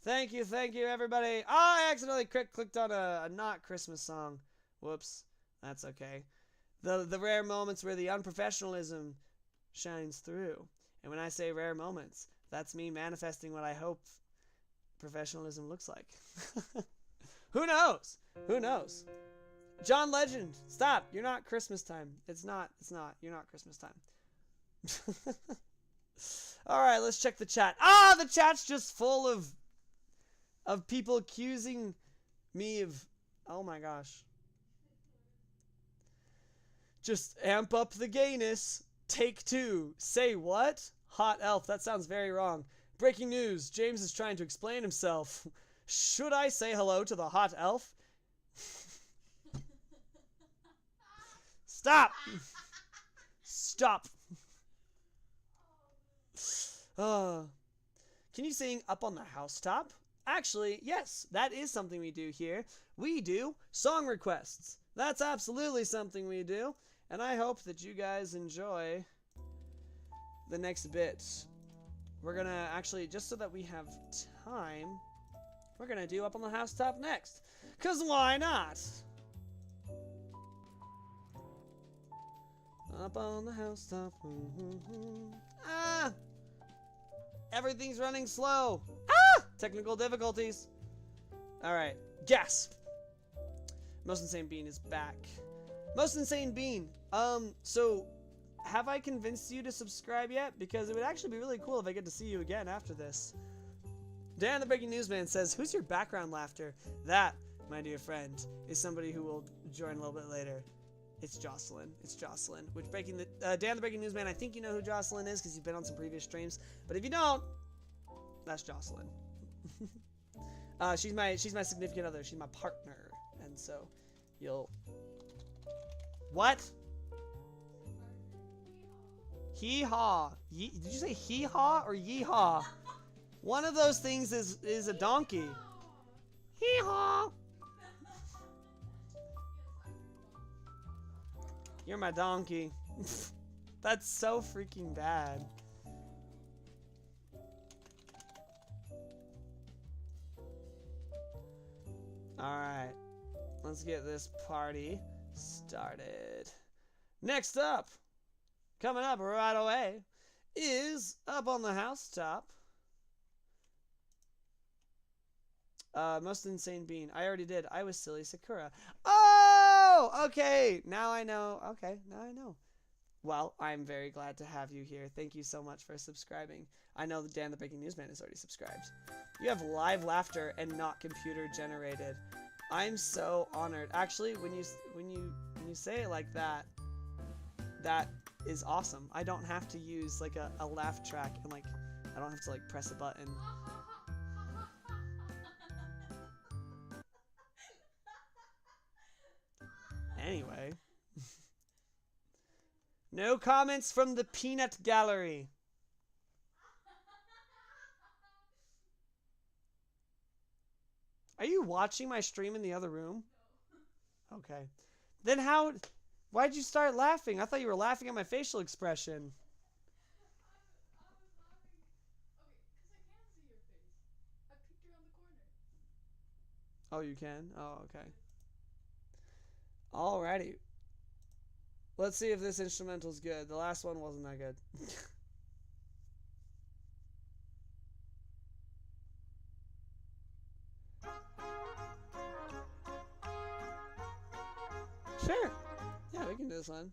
Thank you, everybody. Oh, I accidentally clicked on a not Christmas song. Whoops. That's okay. The rare moments where the unprofessionalism shines through. And when I say rare moments, that's me manifesting what I hope professionalism looks like. Who knows? Who knows? John Legend, stop. You're not Christmas time. It's not. You're not Christmas time. Alright, let's check the chat. Ah, the chat's just full of people accusing me of... Oh my gosh. Just amp up the gayness. Take 2. Say what? Hot elf. That sounds very wrong. Breaking news. James is trying to explain himself. Should I say hello to the hot elf? Stop! Stop! Can you sing Up on the Housetop? Actually, yes, that is something we do here. We do song requests. That's absolutely something we do. And I hope that you guys enjoy the next bit. We're gonna actually, just so that we have time, we're gonna do Up on the Housetop next. 'Cause why not? Up on the housetop. Ah! Everything's running slow. Ah! Technical difficulties. Alright. Guess. Most Insane Bean is back. Most Insane Bean. So, have I convinced you to subscribe yet? Because it would actually be really cool if I get to see you again after this. Dan the Breaking Newsman says, who's your background laughter? That, my dear friend, is somebody who will join a little bit later. It's Jocelyn. It's Jocelyn. Which Dan the Breaking Newsman, I think you know who Jocelyn is because you've been on some previous streams. But if you don't, that's Jocelyn. She's my significant other. She's my partner. And so you'll... What? Hee-haw. Did you say hee-haw or yee-haw? One of those things is a donkey. Hee-haw. You're my donkey. That's so freaking bad. Alright. Let's get this party started. Next up, coming up right away, is Up on the Housetop. Most Insane Bean. I already did. I was Silly Sakura. Oh! Okay. Now I know. Okay. Now I know. Well, I'm very glad to have you here. Thank you so much for subscribing. I know that Dan the Breaking Newsman is already subscribed. You have live laughter and not computer generated. I'm so honored. Actually, when you say it like that, that is awesome. I don't have to use like a laugh track and like I don't have to like press a button. Anyway. No comments from the peanut gallery. Are you watching my stream in the other room? No. Okay. Then why'd you start laughing? I thought you were laughing at my facial expression. I was laughing. Okay, because I can see your face. I peeked around the corner. Oh, you can? Oh, okay. Alrighty. Let's see if this instrumental's good. The last one wasn't that good. Sure. Yeah, we can do this one.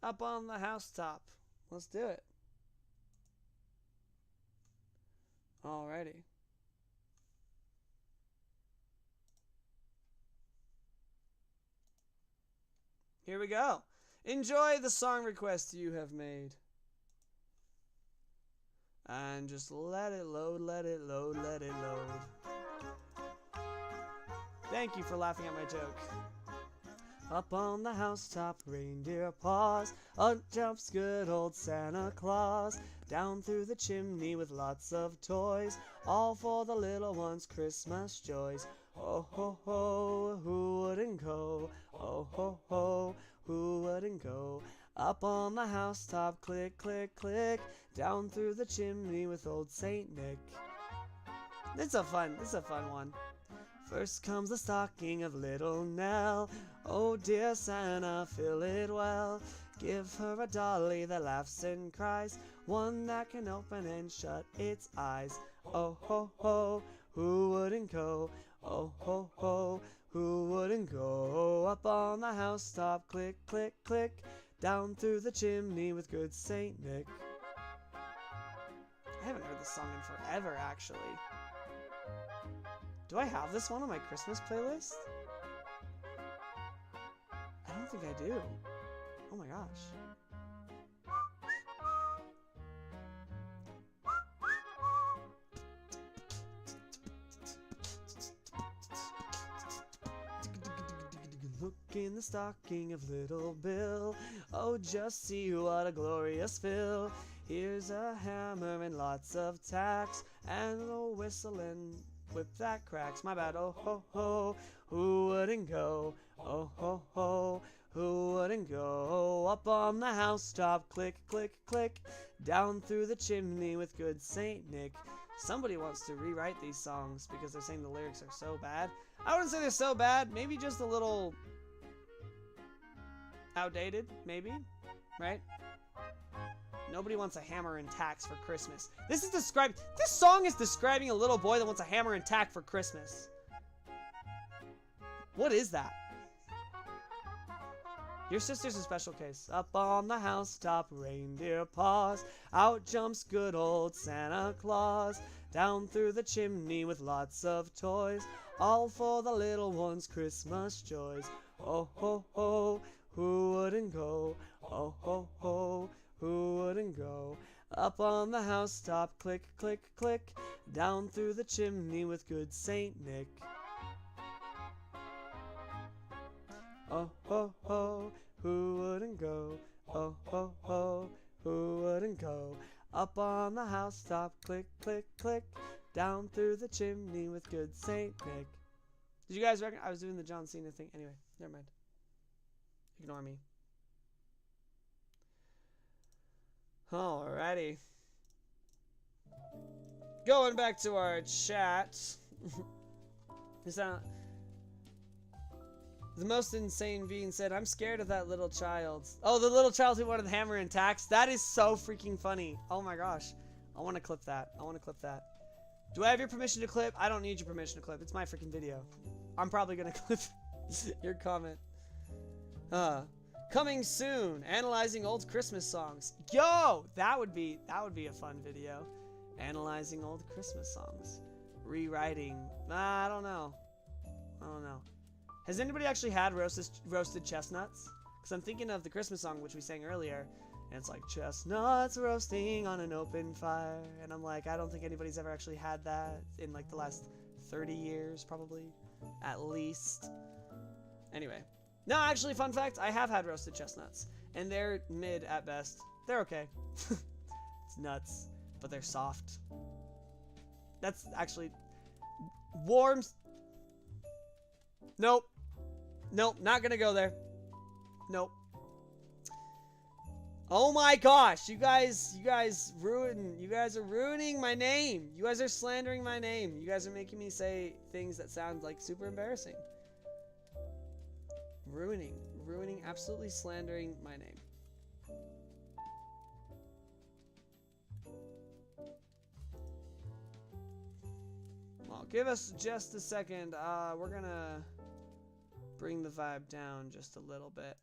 Up on the housetop. Let's do it. Alrighty. Here we go. Enjoy the song request you have made. And just let it load, let it load, let it load. Thank you for laughing at my joke. Up on the housetop, reindeer paws, up jumps good old Santa Claus. Down through the chimney with lots of toys, all for the little ones' Christmas joys. Oh ho ho, who wouldn't go? Oh ho ho, who wouldn't go? Up on the housetop, click, click, click, down through the chimney with old Saint Nick. It's a fun one. First comes the stocking of little Nell. Oh dear Santa, fill it well. Give her a dolly that laughs and cries, one that can open and shut its eyes. Oh ho ho, who wouldn't go? Oh ho ho, who wouldn't go? Up on the housetop, click, click, click, down through the chimney with good Saint Nick. I haven't heard this song in forever, actually. Do I have this one on my Christmas playlist? I don't think I do. Oh my gosh. Look in the stocking of little Bill. Oh, just see what a glorious fill. Here's a hammer and lots of tacks, and a whistle and whip that cracks. My bad. Oh ho ho, who wouldn't go? Oh ho ho, who wouldn't go? Up on the housetop, click click click, down through the chimney with good Saint Nick. Somebody wants to rewrite these songs because they're saying the lyrics are so bad. I wouldn't say they're so bad, maybe just a little outdated, maybe, right? Nobody wants a hammer and tacks for Christmas. This song is describing a little boy that wants a hammer and tack for Christmas. What is that? Your sister's a special case. Up on the housetop, reindeer paws. Out jumps good old Santa Claus. Down through the chimney with lots of toys. All for the little one's Christmas joys. Oh ho ho, who wouldn't go? Oh ho ho, who wouldn't go? Up on the housetop, click click click, down through the chimney with good Saint Nick. Oh ho ho, who wouldn't go? Oh ho ho, who wouldn't go? Up on the housetop, click click click, down through the chimney with good Saint Nick. Did you guys reckon I was doing the John Cena thing? Anyway, never mind. Ignore me. Alrighty. Going back to our chat. Is that the most insane being said? I'm scared of that little child. Oh, the little child who wanted the hammer and tacks. That is so freaking funny. Oh my gosh. I want to clip that. I want to clip that. Do I have your permission to clip? I don't need your permission to clip. It's my freaking video. I'm probably gonna clip your comment. Coming soon, analyzing old Christmas songs. Yo, that would be a fun video. Analyzing old Christmas songs, rewriting. I don't know. Has anybody actually had roasted chestnuts? Because I'm thinking of the Christmas song which we sang earlier, and it's like chestnuts roasting on an open fire, and I'm like, I don't think anybody's ever actually had that in like the last 30 years, probably, at least. Anyway. No, actually, fun fact, I have had roasted chestnuts, and they're mid at best. They're okay. It's nuts, but they're soft. That's actually warms. Nope, not gonna go there. Nope. Oh my gosh, you guys are ruining my name. You guys are slandering my name. You guys are making me say things that sound like super embarrassing. Ruining, absolutely slandering my name. Well, give us just a second. We're gonna bring the vibe down just a little bit.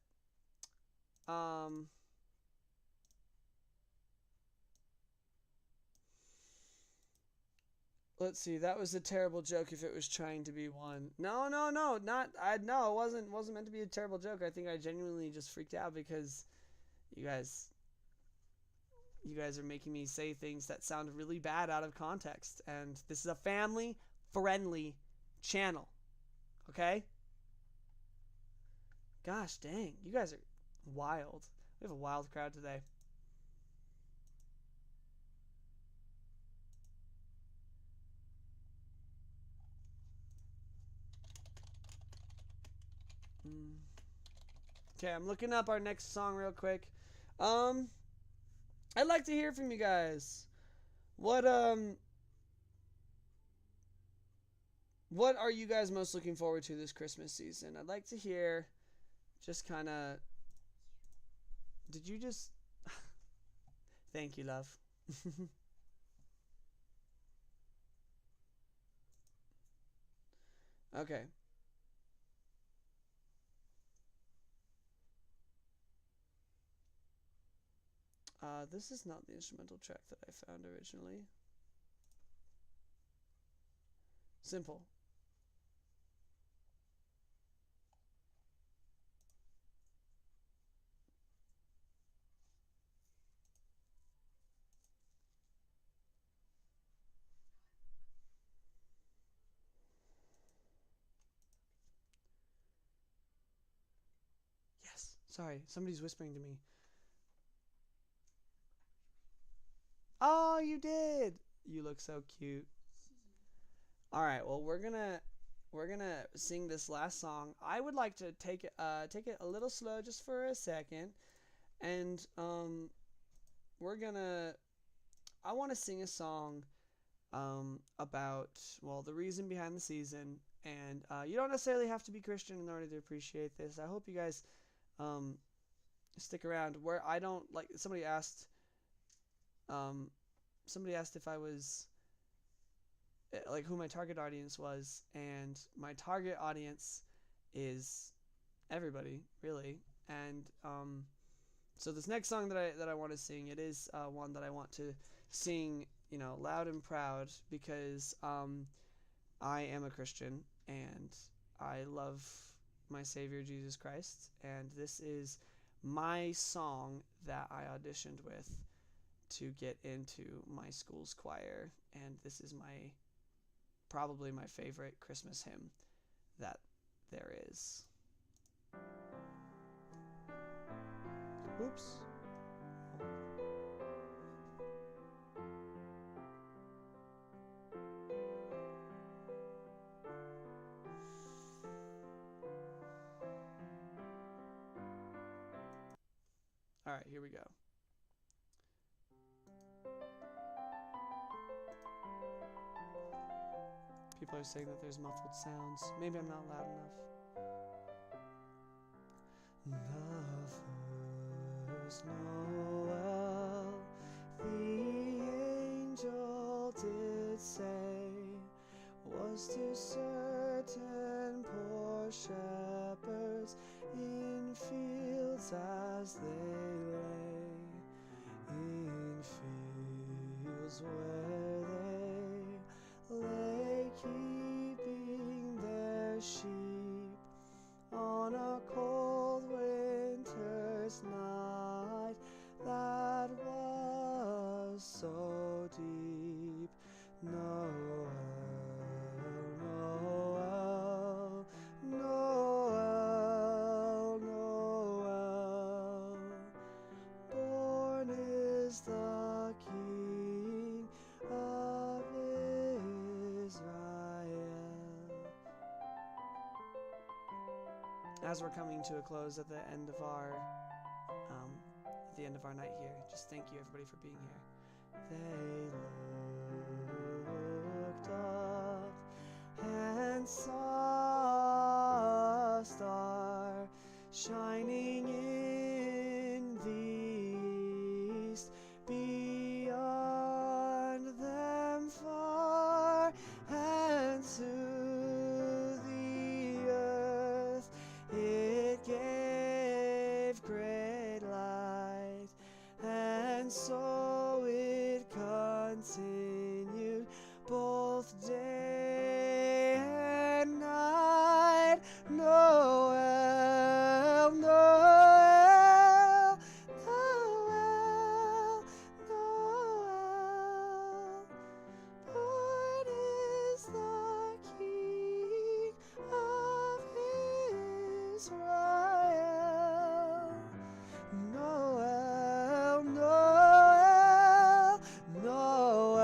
Let's see. That was a terrible joke if it was trying to be one. No, it wasn't meant to be a terrible joke. I think I genuinely just freaked out because you guys are making me say things that sound really bad out of context, and this is a family-friendly channel. Okay? Gosh dang, you guys are wild. We have a wild crowd today. Okay, I'm looking up our next song real quick. I'd like to hear from you guys. What are you guys most looking forward to this Christmas season? I'd like to hear just kind of... Did you just... Thank you, love. Okay. This is not the instrumental track that I found originally. Simple. Yes. Sorry, somebody's whispering to me. Oh, you did. You look so cute. All right. Well, we're gonna sing this last song. I would like to take it a little slow just for a second, and I want to sing a song about, well, the reason behind the season, and you don't necessarily have to be Christian in order to appreciate this. I hope you guys stick around. Where I don't like, um, somebody asked if I was like who my target audience was, and my target audience is everybody, really. And so this next song that I want to sing, it is one that I want to sing, loud and proud, because I am a Christian and I love my Savior Jesus Christ, and this is my song that I auditioned with to get into my school's choir, and this is probably my favorite Christmas hymn that there is. Oops. All right, here we go. People are saying that there's muffled sounds. Maybe I'm not loud enough. The first Noel, the angel did say, was to certain poor shepherds in fields as they lay, in fields where they lay keeping their sheep on a cold winter's night that was so deep. Noel, Noel, Noel, Noel, born is the King of Israel. As we're coming to a close at the end of our night here, just thank you everybody for being here. They looked up and saw a star shining in the east, beyond them far, and to the earth it gave great light, and so it continued both day and night. Noel, Noel, Noel, Noel, born is the King of Israel. Noel, Noel, Noel,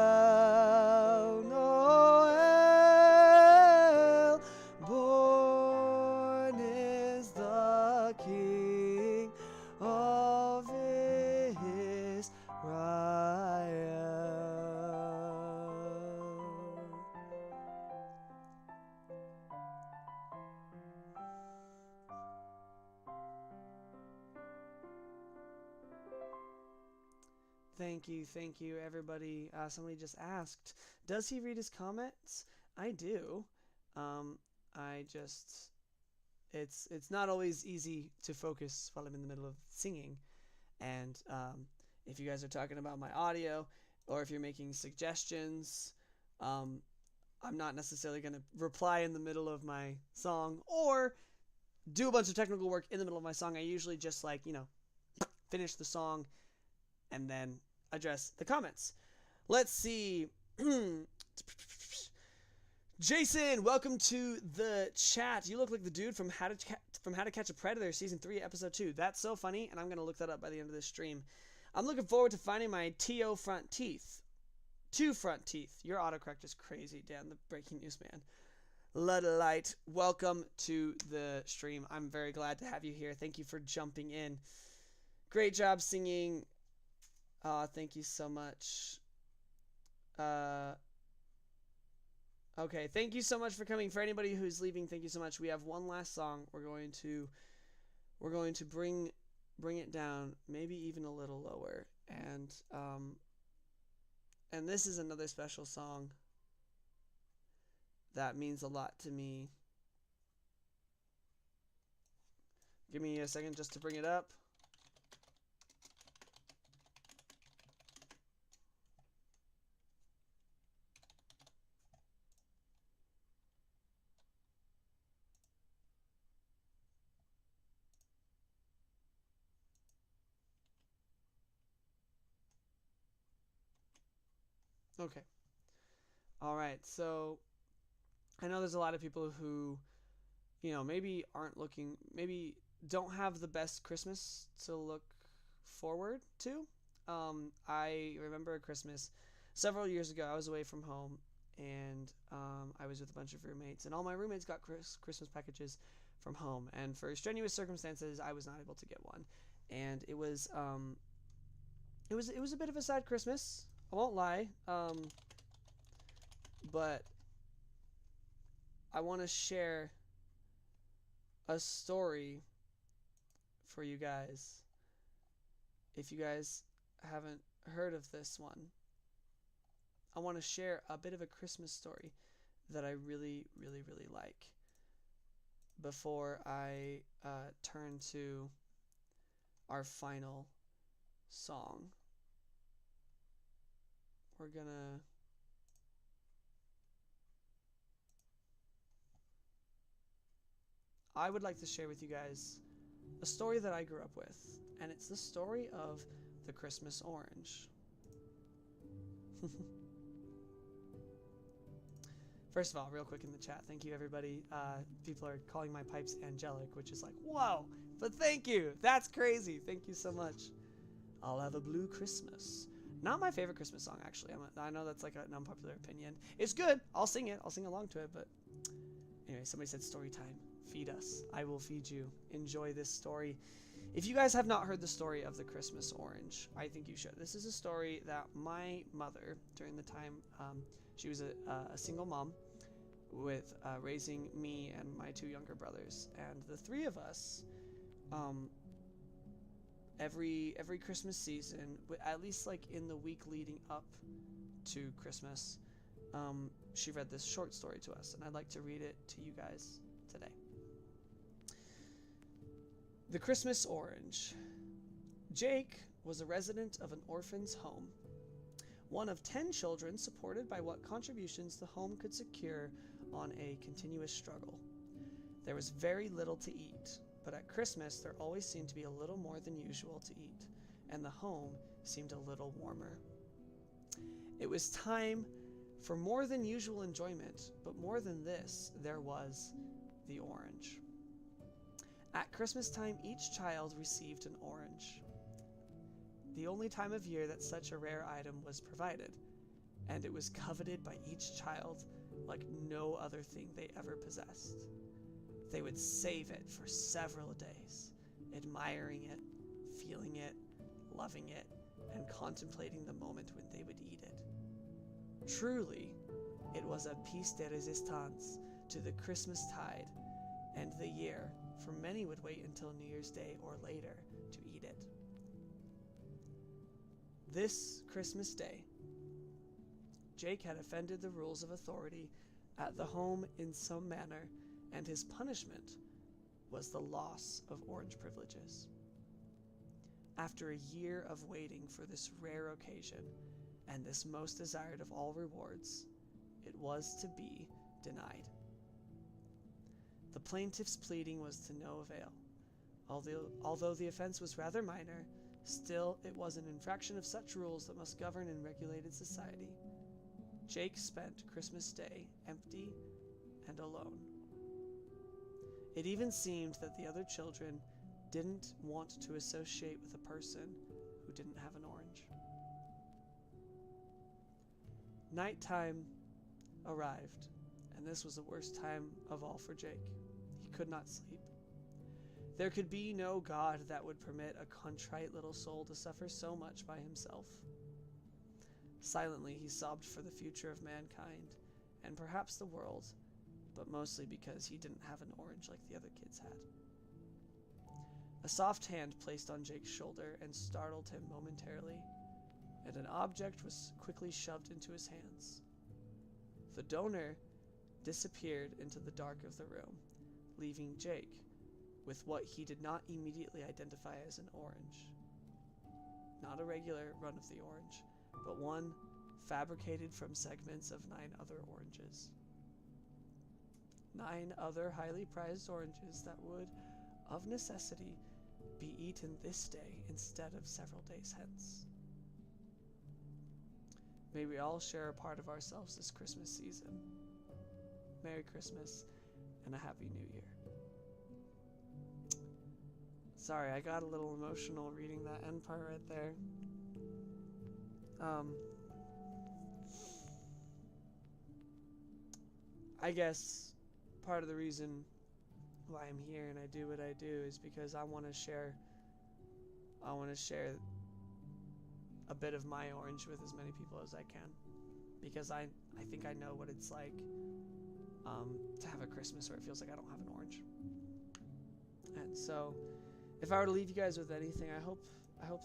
Noel, born is the King of Israel. Thank you, everybody. Somebody just asked, does he read his comments? I do. I just it's not always easy to focus while I'm in the middle of singing. And if you guys are talking about my audio, or if you're making suggestions, I'm not necessarily going to reply in the middle of my song or do a bunch of technical work in the middle of my song. I usually just finish the song and then address the comments. Let's see. Jason, welcome to the chat. You look like the dude from How to Catch a Predator, Season 3, Episode 2. That's so funny, and I'm going to look that up by the end of this stream. I'm looking forward to finding my TO front teeth. 2 front teeth. Your autocorrect is crazy, Dan, the breaking news man. Luddite, welcome to the stream. I'm very glad to have you here. Thank you for jumping in. Great job singing. Thank you so much. Okay, thank you so much for coming. For anybody who's leaving, thank you so much. We have one last song. We're going to bring it down, maybe even a little lower. And this is another special song that means a lot to me. Give me a second just to bring it up. Okay. All right. So I know there's a lot of people who, maybe aren't looking, maybe don't have the best Christmas to look forward to. I remember a Christmas several years ago. I was away from home, and I was with a bunch of roommates, and all my roommates got Christmas packages from home. And for strenuous circumstances, I was not able to get one, and it was a bit of a sad Christmas. I won't lie, but I want to share a story for you guys. If you guys haven't heard of this one, I want to share a bit of a Christmas story that I really, really, really like before I turn to our final song. We're gonna I would like to share with you guys a story that I grew up with, and it's the story of the Christmas orange. First of all, real quick in the chat, thank you everybody. People are calling my pipes angelic, which is like, whoa, but thank you. That's crazy. Thank you so much. I'll have a blue Christmas. Not my favorite Christmas song, actually. I know that's like an unpopular opinion. It's good. I'll sing it. I'll sing along to it. But anyway, somebody said story time. Feed us. I will feed you. Enjoy this story. If you guys have not heard the story of the Christmas orange, I think you should. This is a story that my mother, during the time she was a single mom with raising me and my 2 younger brothers, and the 3 of us, every Christmas season, at least like in the week leading up to Christmas, she read this short story to us, and I'd like to read it to you guys today. The Christmas Orange. Jake was a resident of an orphan's home, one of 10 children supported by what contributions the home could secure on a continuous struggle. There was very little to eat, but at Christmas there always seemed to be a little more than usual to eat, and the home seemed a little warmer. It was time for more than usual enjoyment, but more than this, there was the orange. At Christmas time, each child received an orange. The only time of year that such a rare item was provided, and it was coveted by each child like no other thing they ever possessed. They would save it for several days, admiring it, feeling it, loving it, and contemplating the moment when they would eat it. Truly, it was a piece de resistance to the Christmas tide and the year, for many would wait until New Year's Day or later to eat it. This Christmas Day, Jake had offended the rules of authority at the home in some manner and his punishment was the loss of orange privileges. After a year of waiting for this rare occasion, and this most desired of all rewards, it was to be denied. The plaintiff's pleading was to no avail. Although the offense was rather minor, still it was an infraction of such rules that must govern in regulated society. Jake spent Christmas Day empty and alone. It even seemed that the other children didn't want to associate with a person who didn't have an orange. Nighttime arrived, and this was the worst time of all for Jake. He could not sleep. There could be no God that would permit a contrite little soul to suffer so much by himself. Silently, he sobbed for the future of mankind, and perhaps the world, but mostly because he didn't have an orange like the other kids had. A soft hand placed on Jake's shoulder and startled him momentarily, and an object was quickly shoved into his hands. The donor disappeared into the dark of the room, leaving Jake with what he did not immediately identify as an orange. Not a regular run of the orange, but one fabricated from segments of 9 other oranges. 9 other highly prized oranges that would, of necessity, be eaten this day instead of several days hence. May we all share a part of ourselves this Christmas season. Merry Christmas and a Happy New Year. Sorry, I got a little emotional reading that end part right there. I guess part of the reason why I'm here and I do what I do is because I want to share a bit of my orange with as many people as I can, because I think I know what it's like to have a Christmas where it feels like I don't have an orange. And so if I were to leave you guys with anything, I hope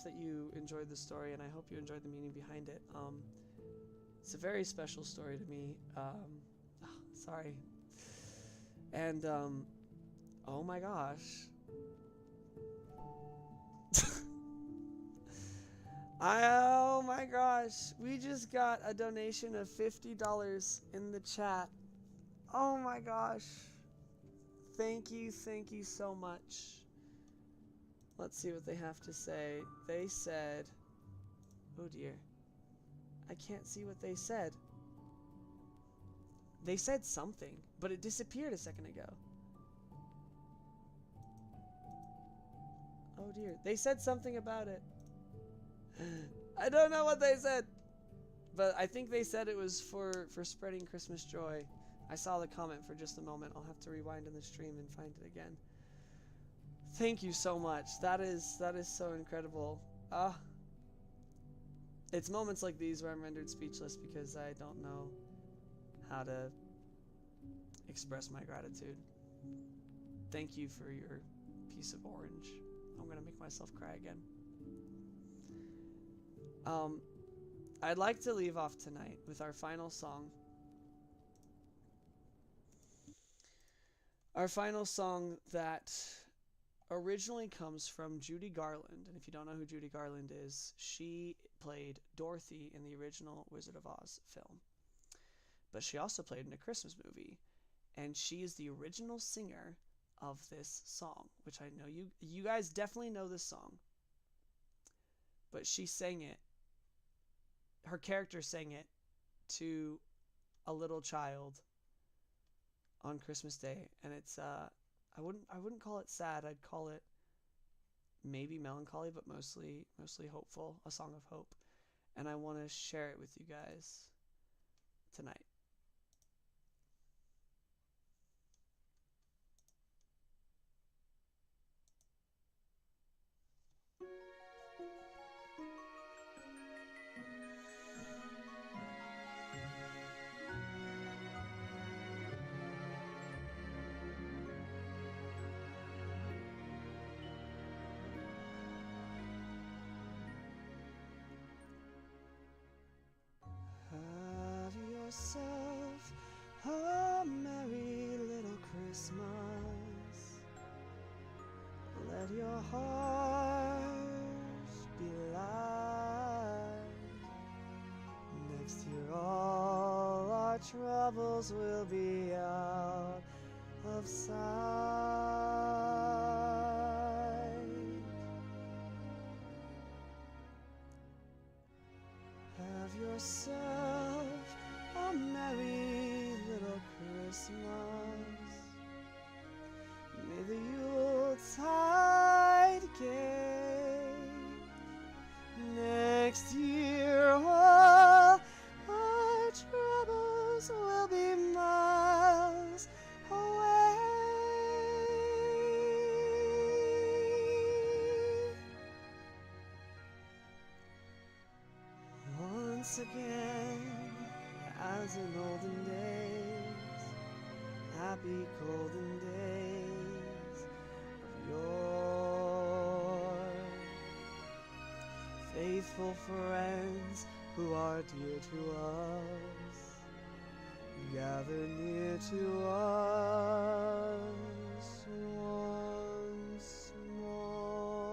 that you enjoyed the story, and I hope you enjoyed the meaning behind it. It's a very special story to me. Sorry. And oh my gosh. Oh my gosh, we just got a donation of $50 in the chat. Oh my gosh. Thank you so much. Let's see what they have to say. They said, oh dear, I can't see what they said. They said something, but it disappeared a second ago. Oh dear, they said something about it. I don't know what they said, but I think they said it was for spreading Christmas joy. I saw the comment for just a moment. I'll have to rewind in the stream and find it again. Thank you so much. That is so incredible. It's moments like these where I'm rendered speechless because I don't know how to express my gratitude. Thank you for your piece of orange. I'm gonna make myself cry again. I'd like to leave off tonight with our final song. Our final song that originally comes from Judy Garland. And if you don't know who Judy Garland is, she played Dorothy in the original Wizard of Oz film. But she also played in a Christmas movie. And she is the original singer of this song, which I know you guys definitely know this song. But she sang it. Her character sang it to a little child on Christmas Day, and it's I wouldn't call it sad. I'd call it maybe melancholy, but mostly hopeful, a song of hope. And I want to share it with you guys tonight. Have yourself a merry little Christmas. Let your heart be light. Next year all our troubles will be out of sight. Have yourself a merry little Christmas. May the Yuletide gay. Next year all our troubles will be miles away. Once again, as in olden days, happy golden days of yore. Faithful friends who are dear to us, gather near to us once more.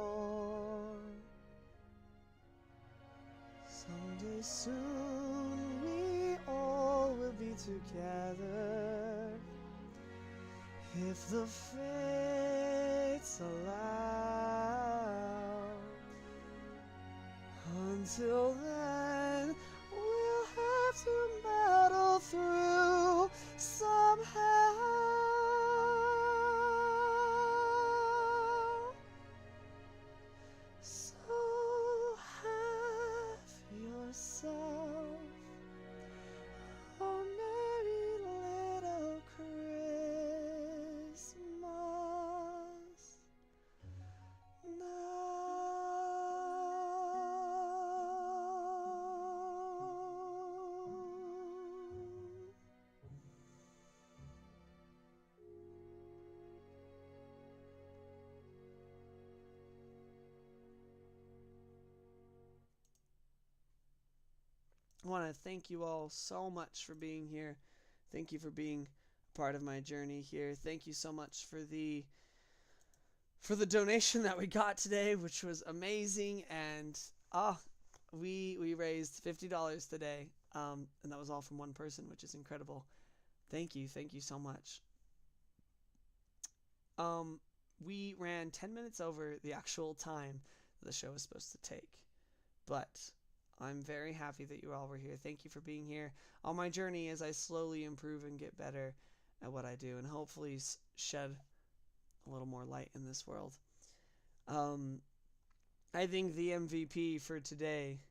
Someday soon we all will be together, if the fates allow. Until then, we'll have to battle through somehow. So have yourself a merry little Christmas now. I want to thank you all so much for being here. Thank you for being a part of my journey here. Thank you so much for the donation that we got today, which was amazing. And we raised $50 today, and that was all from one person, which is incredible. Thank you so much. We ran 10 minutes over the actual time the show was supposed to take, but I'm very happy that you all were here. Thank you for being here on my journey as I slowly improve and get better at what I do, and hopefully shed a little more light in this world. I think the MVP for today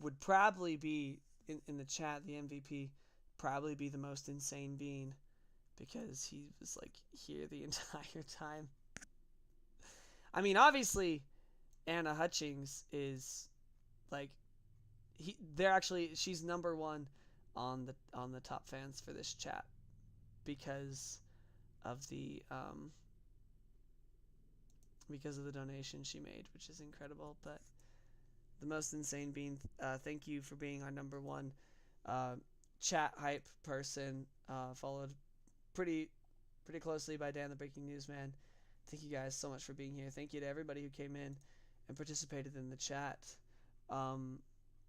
would probably be, in the chat, the MVP probably be the most insane being, because he was like here the entire time. I mean, obviously Anna Hutchings is like, she's number one on the top fans for this chat because of the donation she made, which is incredible. But the most insane being, thank you for being our number one chat hype person, followed pretty closely by Dan the Breaking News Man. Thank you guys so much for being here. Thank you to everybody who came in and participated in the chat.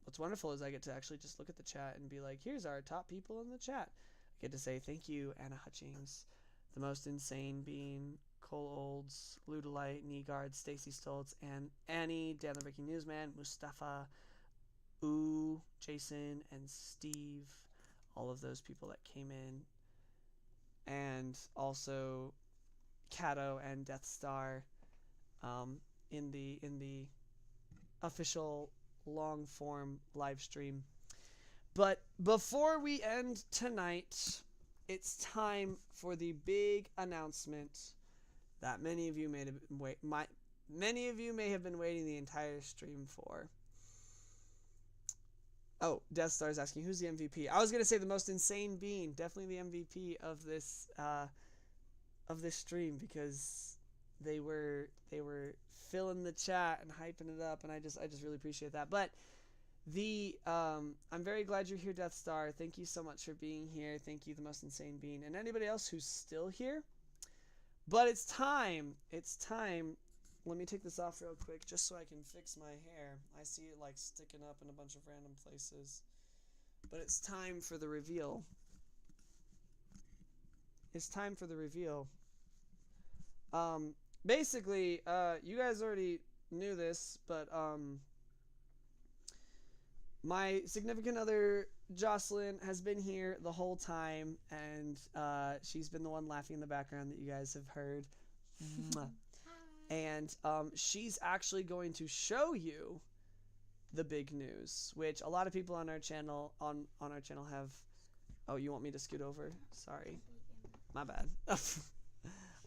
What's wonderful is I get to actually just look at the chat and be like, here's our top people in the chat. I get to say thank you, Anna Hutchings, the most insane being, Cole Olds, Ludolite, Negard, Stacy Stoltz, and Annie, Dan the Breaking Newsman, Mustafa, Jason, and Steve, all of those people that came in, and also Kato and Death Star in the official long form live stream. But before we end tonight, it's time for the big announcement that many of you may have been waiting the entire stream for. Oh, Death Star is asking who's the MVP. I was gonna say the most insane being, definitely the MVP of this stream, because they were filling the chat and hyping it up, and I just really appreciate that. But I'm very glad you're here, Death Star. Thank you so much for being here. Thank you, the most insane being, and anybody else who's still here. But it's time let me take this off real quick just so I can fix my hair. I see it like sticking up in a bunch of random places. But it's time for the reveal. It's time for the reveal. Basically, you guys already knew this, but my significant other, Jocelyn, has been here the whole time, and she's been the one laughing in the background that you guys have heard. And she's actually going to show you the big news, which a lot of people on our channel have. Oh, you want me to scoot over? Sorry, my bad.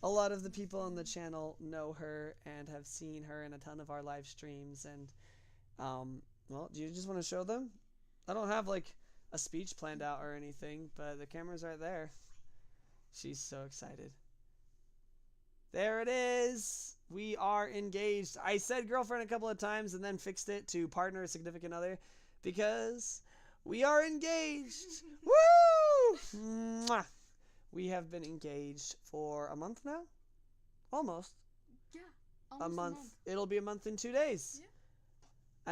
A lot of the people on the channel know her and have seen her in a ton of our live streams, and well, do you just want to show them? I don't have like a speech planned out or anything, but the camera's right there. She's so excited. There it is. We are engaged. I said girlfriend a couple of times and then fixed it to partner or significant other because we are engaged. Woo! Mwah! We have been engaged for a month now? Almost. Yeah. Almost a month. It'll be a month in 2 days. Yeah.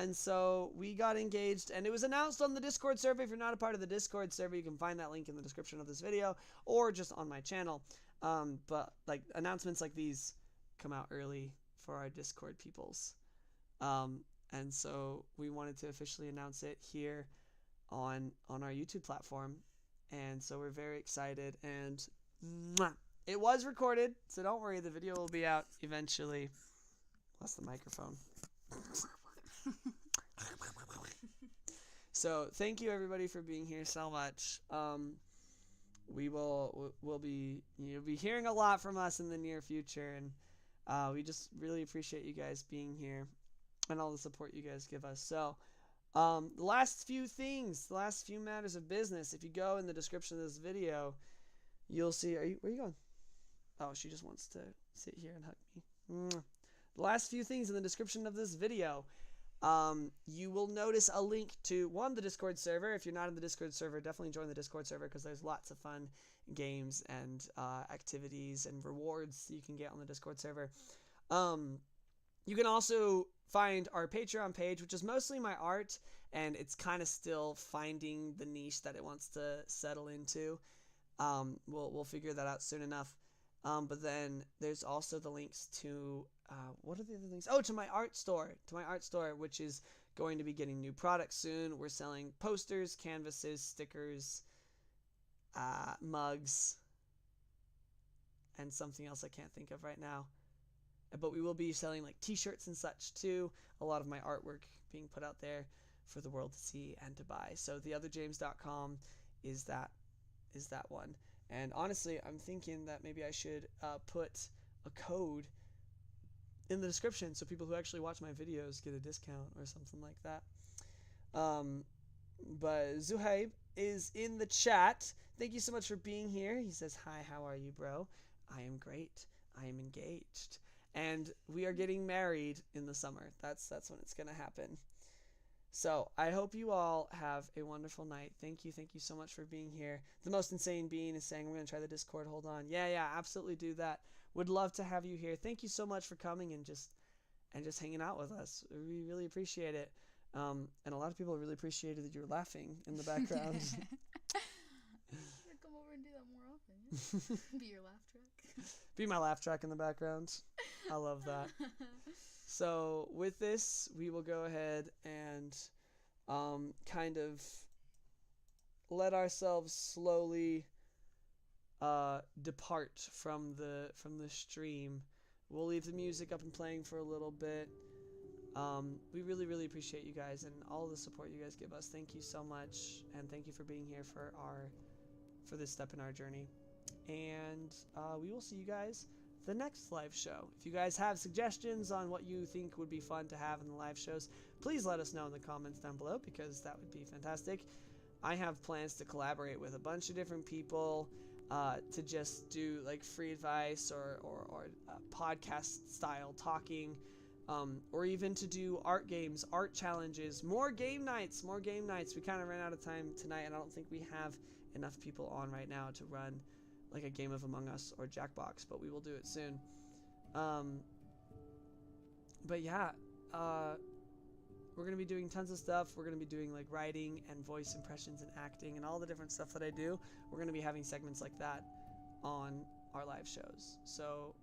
And so we got engaged, and it was announced on the Discord server. If you're not a part of the Discord server, you can find that link in the description of this video or just on my channel. But like announcements like these come out early for our Discord peoples. And so we wanted to officially announce it here on our YouTube platform. And so we're very excited, and it was recorded, so don't worry, the video will be out eventually. That's the microphone. So thank you everybody for being here so much. We'll be you'll be hearing a lot from us in the near future, and we just really appreciate you guys being here and all the support you guys give us. So the last few matters of business. If you go in the description of this video, you'll see. Where are you going? Oh, she just wants to sit here and hug me. The last few things in the description of this video. You will notice a link to the Discord server. If you're not in the Discord server, definitely join the Discord server because there's lots of fun games and activities and rewards that you can get on the Discord server. You can also find our Patreon page, which is mostly my art, and it's kind of still finding the niche that it wants to settle into. We'll figure that out soon enough. But then there's also the links to what are the other links? Oh, to my art store, which is going to be getting new products soon. We're selling posters, canvases, stickers, mugs, and something else I can't think of right now. But we will be selling like t-shirts and such too. A lot of my artwork being put out there for the world to see and to buy. So TheOtherJames.com is that one. And honestly, I'm thinking that maybe I should put a code in the description so people who actually watch my videos get a discount or something like that. But Zuhaib is in the chat. Thank you so much for being here. He says, "Hi, how are you, bro? I am great. I am engaged. And we are getting married in the summer. That's when it's going to happen." So I hope you all have a wonderful night. Thank you so much for being here. The most insane being is saying we're going to try the Discord. Hold on. Yeah, absolutely do that. Would love to have you here. Thank you so much for coming and just hanging out with us. We really appreciate it. And a lot of people really appreciated that you were laughing in the background. Come over and do that more often. Yeah? Be your laugh track. Be my laugh track in the background. I love that. So with this, we will go ahead and kind of let ourselves slowly depart from the stream. We'll leave the music up and playing for a little bit. We really appreciate you guys and all the support you guys give us. Thank you so much, and thank you for being here for this step in our journey. And we will see you guys the next live show. If you guys have suggestions on what you think would be fun to have in the live shows, please let us know in the comments down below, because that would be fantastic. I have plans to collaborate with a bunch of different people to just do like free advice or podcast style talking, or even to do art games, art challenges, more game nights. We kind of ran out of time tonight, and I don't think we have enough people on right now to run like a game of Among Us or Jackbox, but we will do it soon. but yeah, we're going to be doing tons of stuff. We're going to be doing like writing and voice impressions and acting and all the different stuff that I do. We're going to be having segments like that on our live shows. So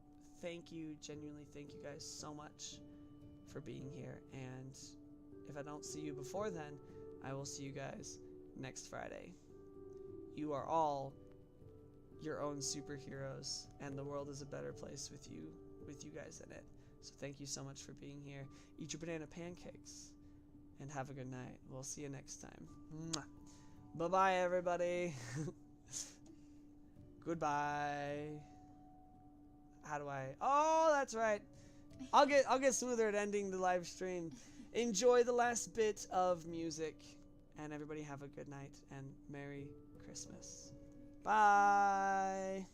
thank you, genuinely thank you guys so much for being here. And if I don't see you before then, I will see you guys next Friday. You are all your own superheroes, and the world is a better place with you guys in it. So thank you so much for being here. Eat your banana pancakes, and have a good night. We'll see you next time. Mwah. Bye-bye, everybody. Goodbye. How do I? Oh, that's right. I'll get smoother at ending the live stream. Enjoy the last bit of music, and everybody have a good night and Merry Christmas. Bye.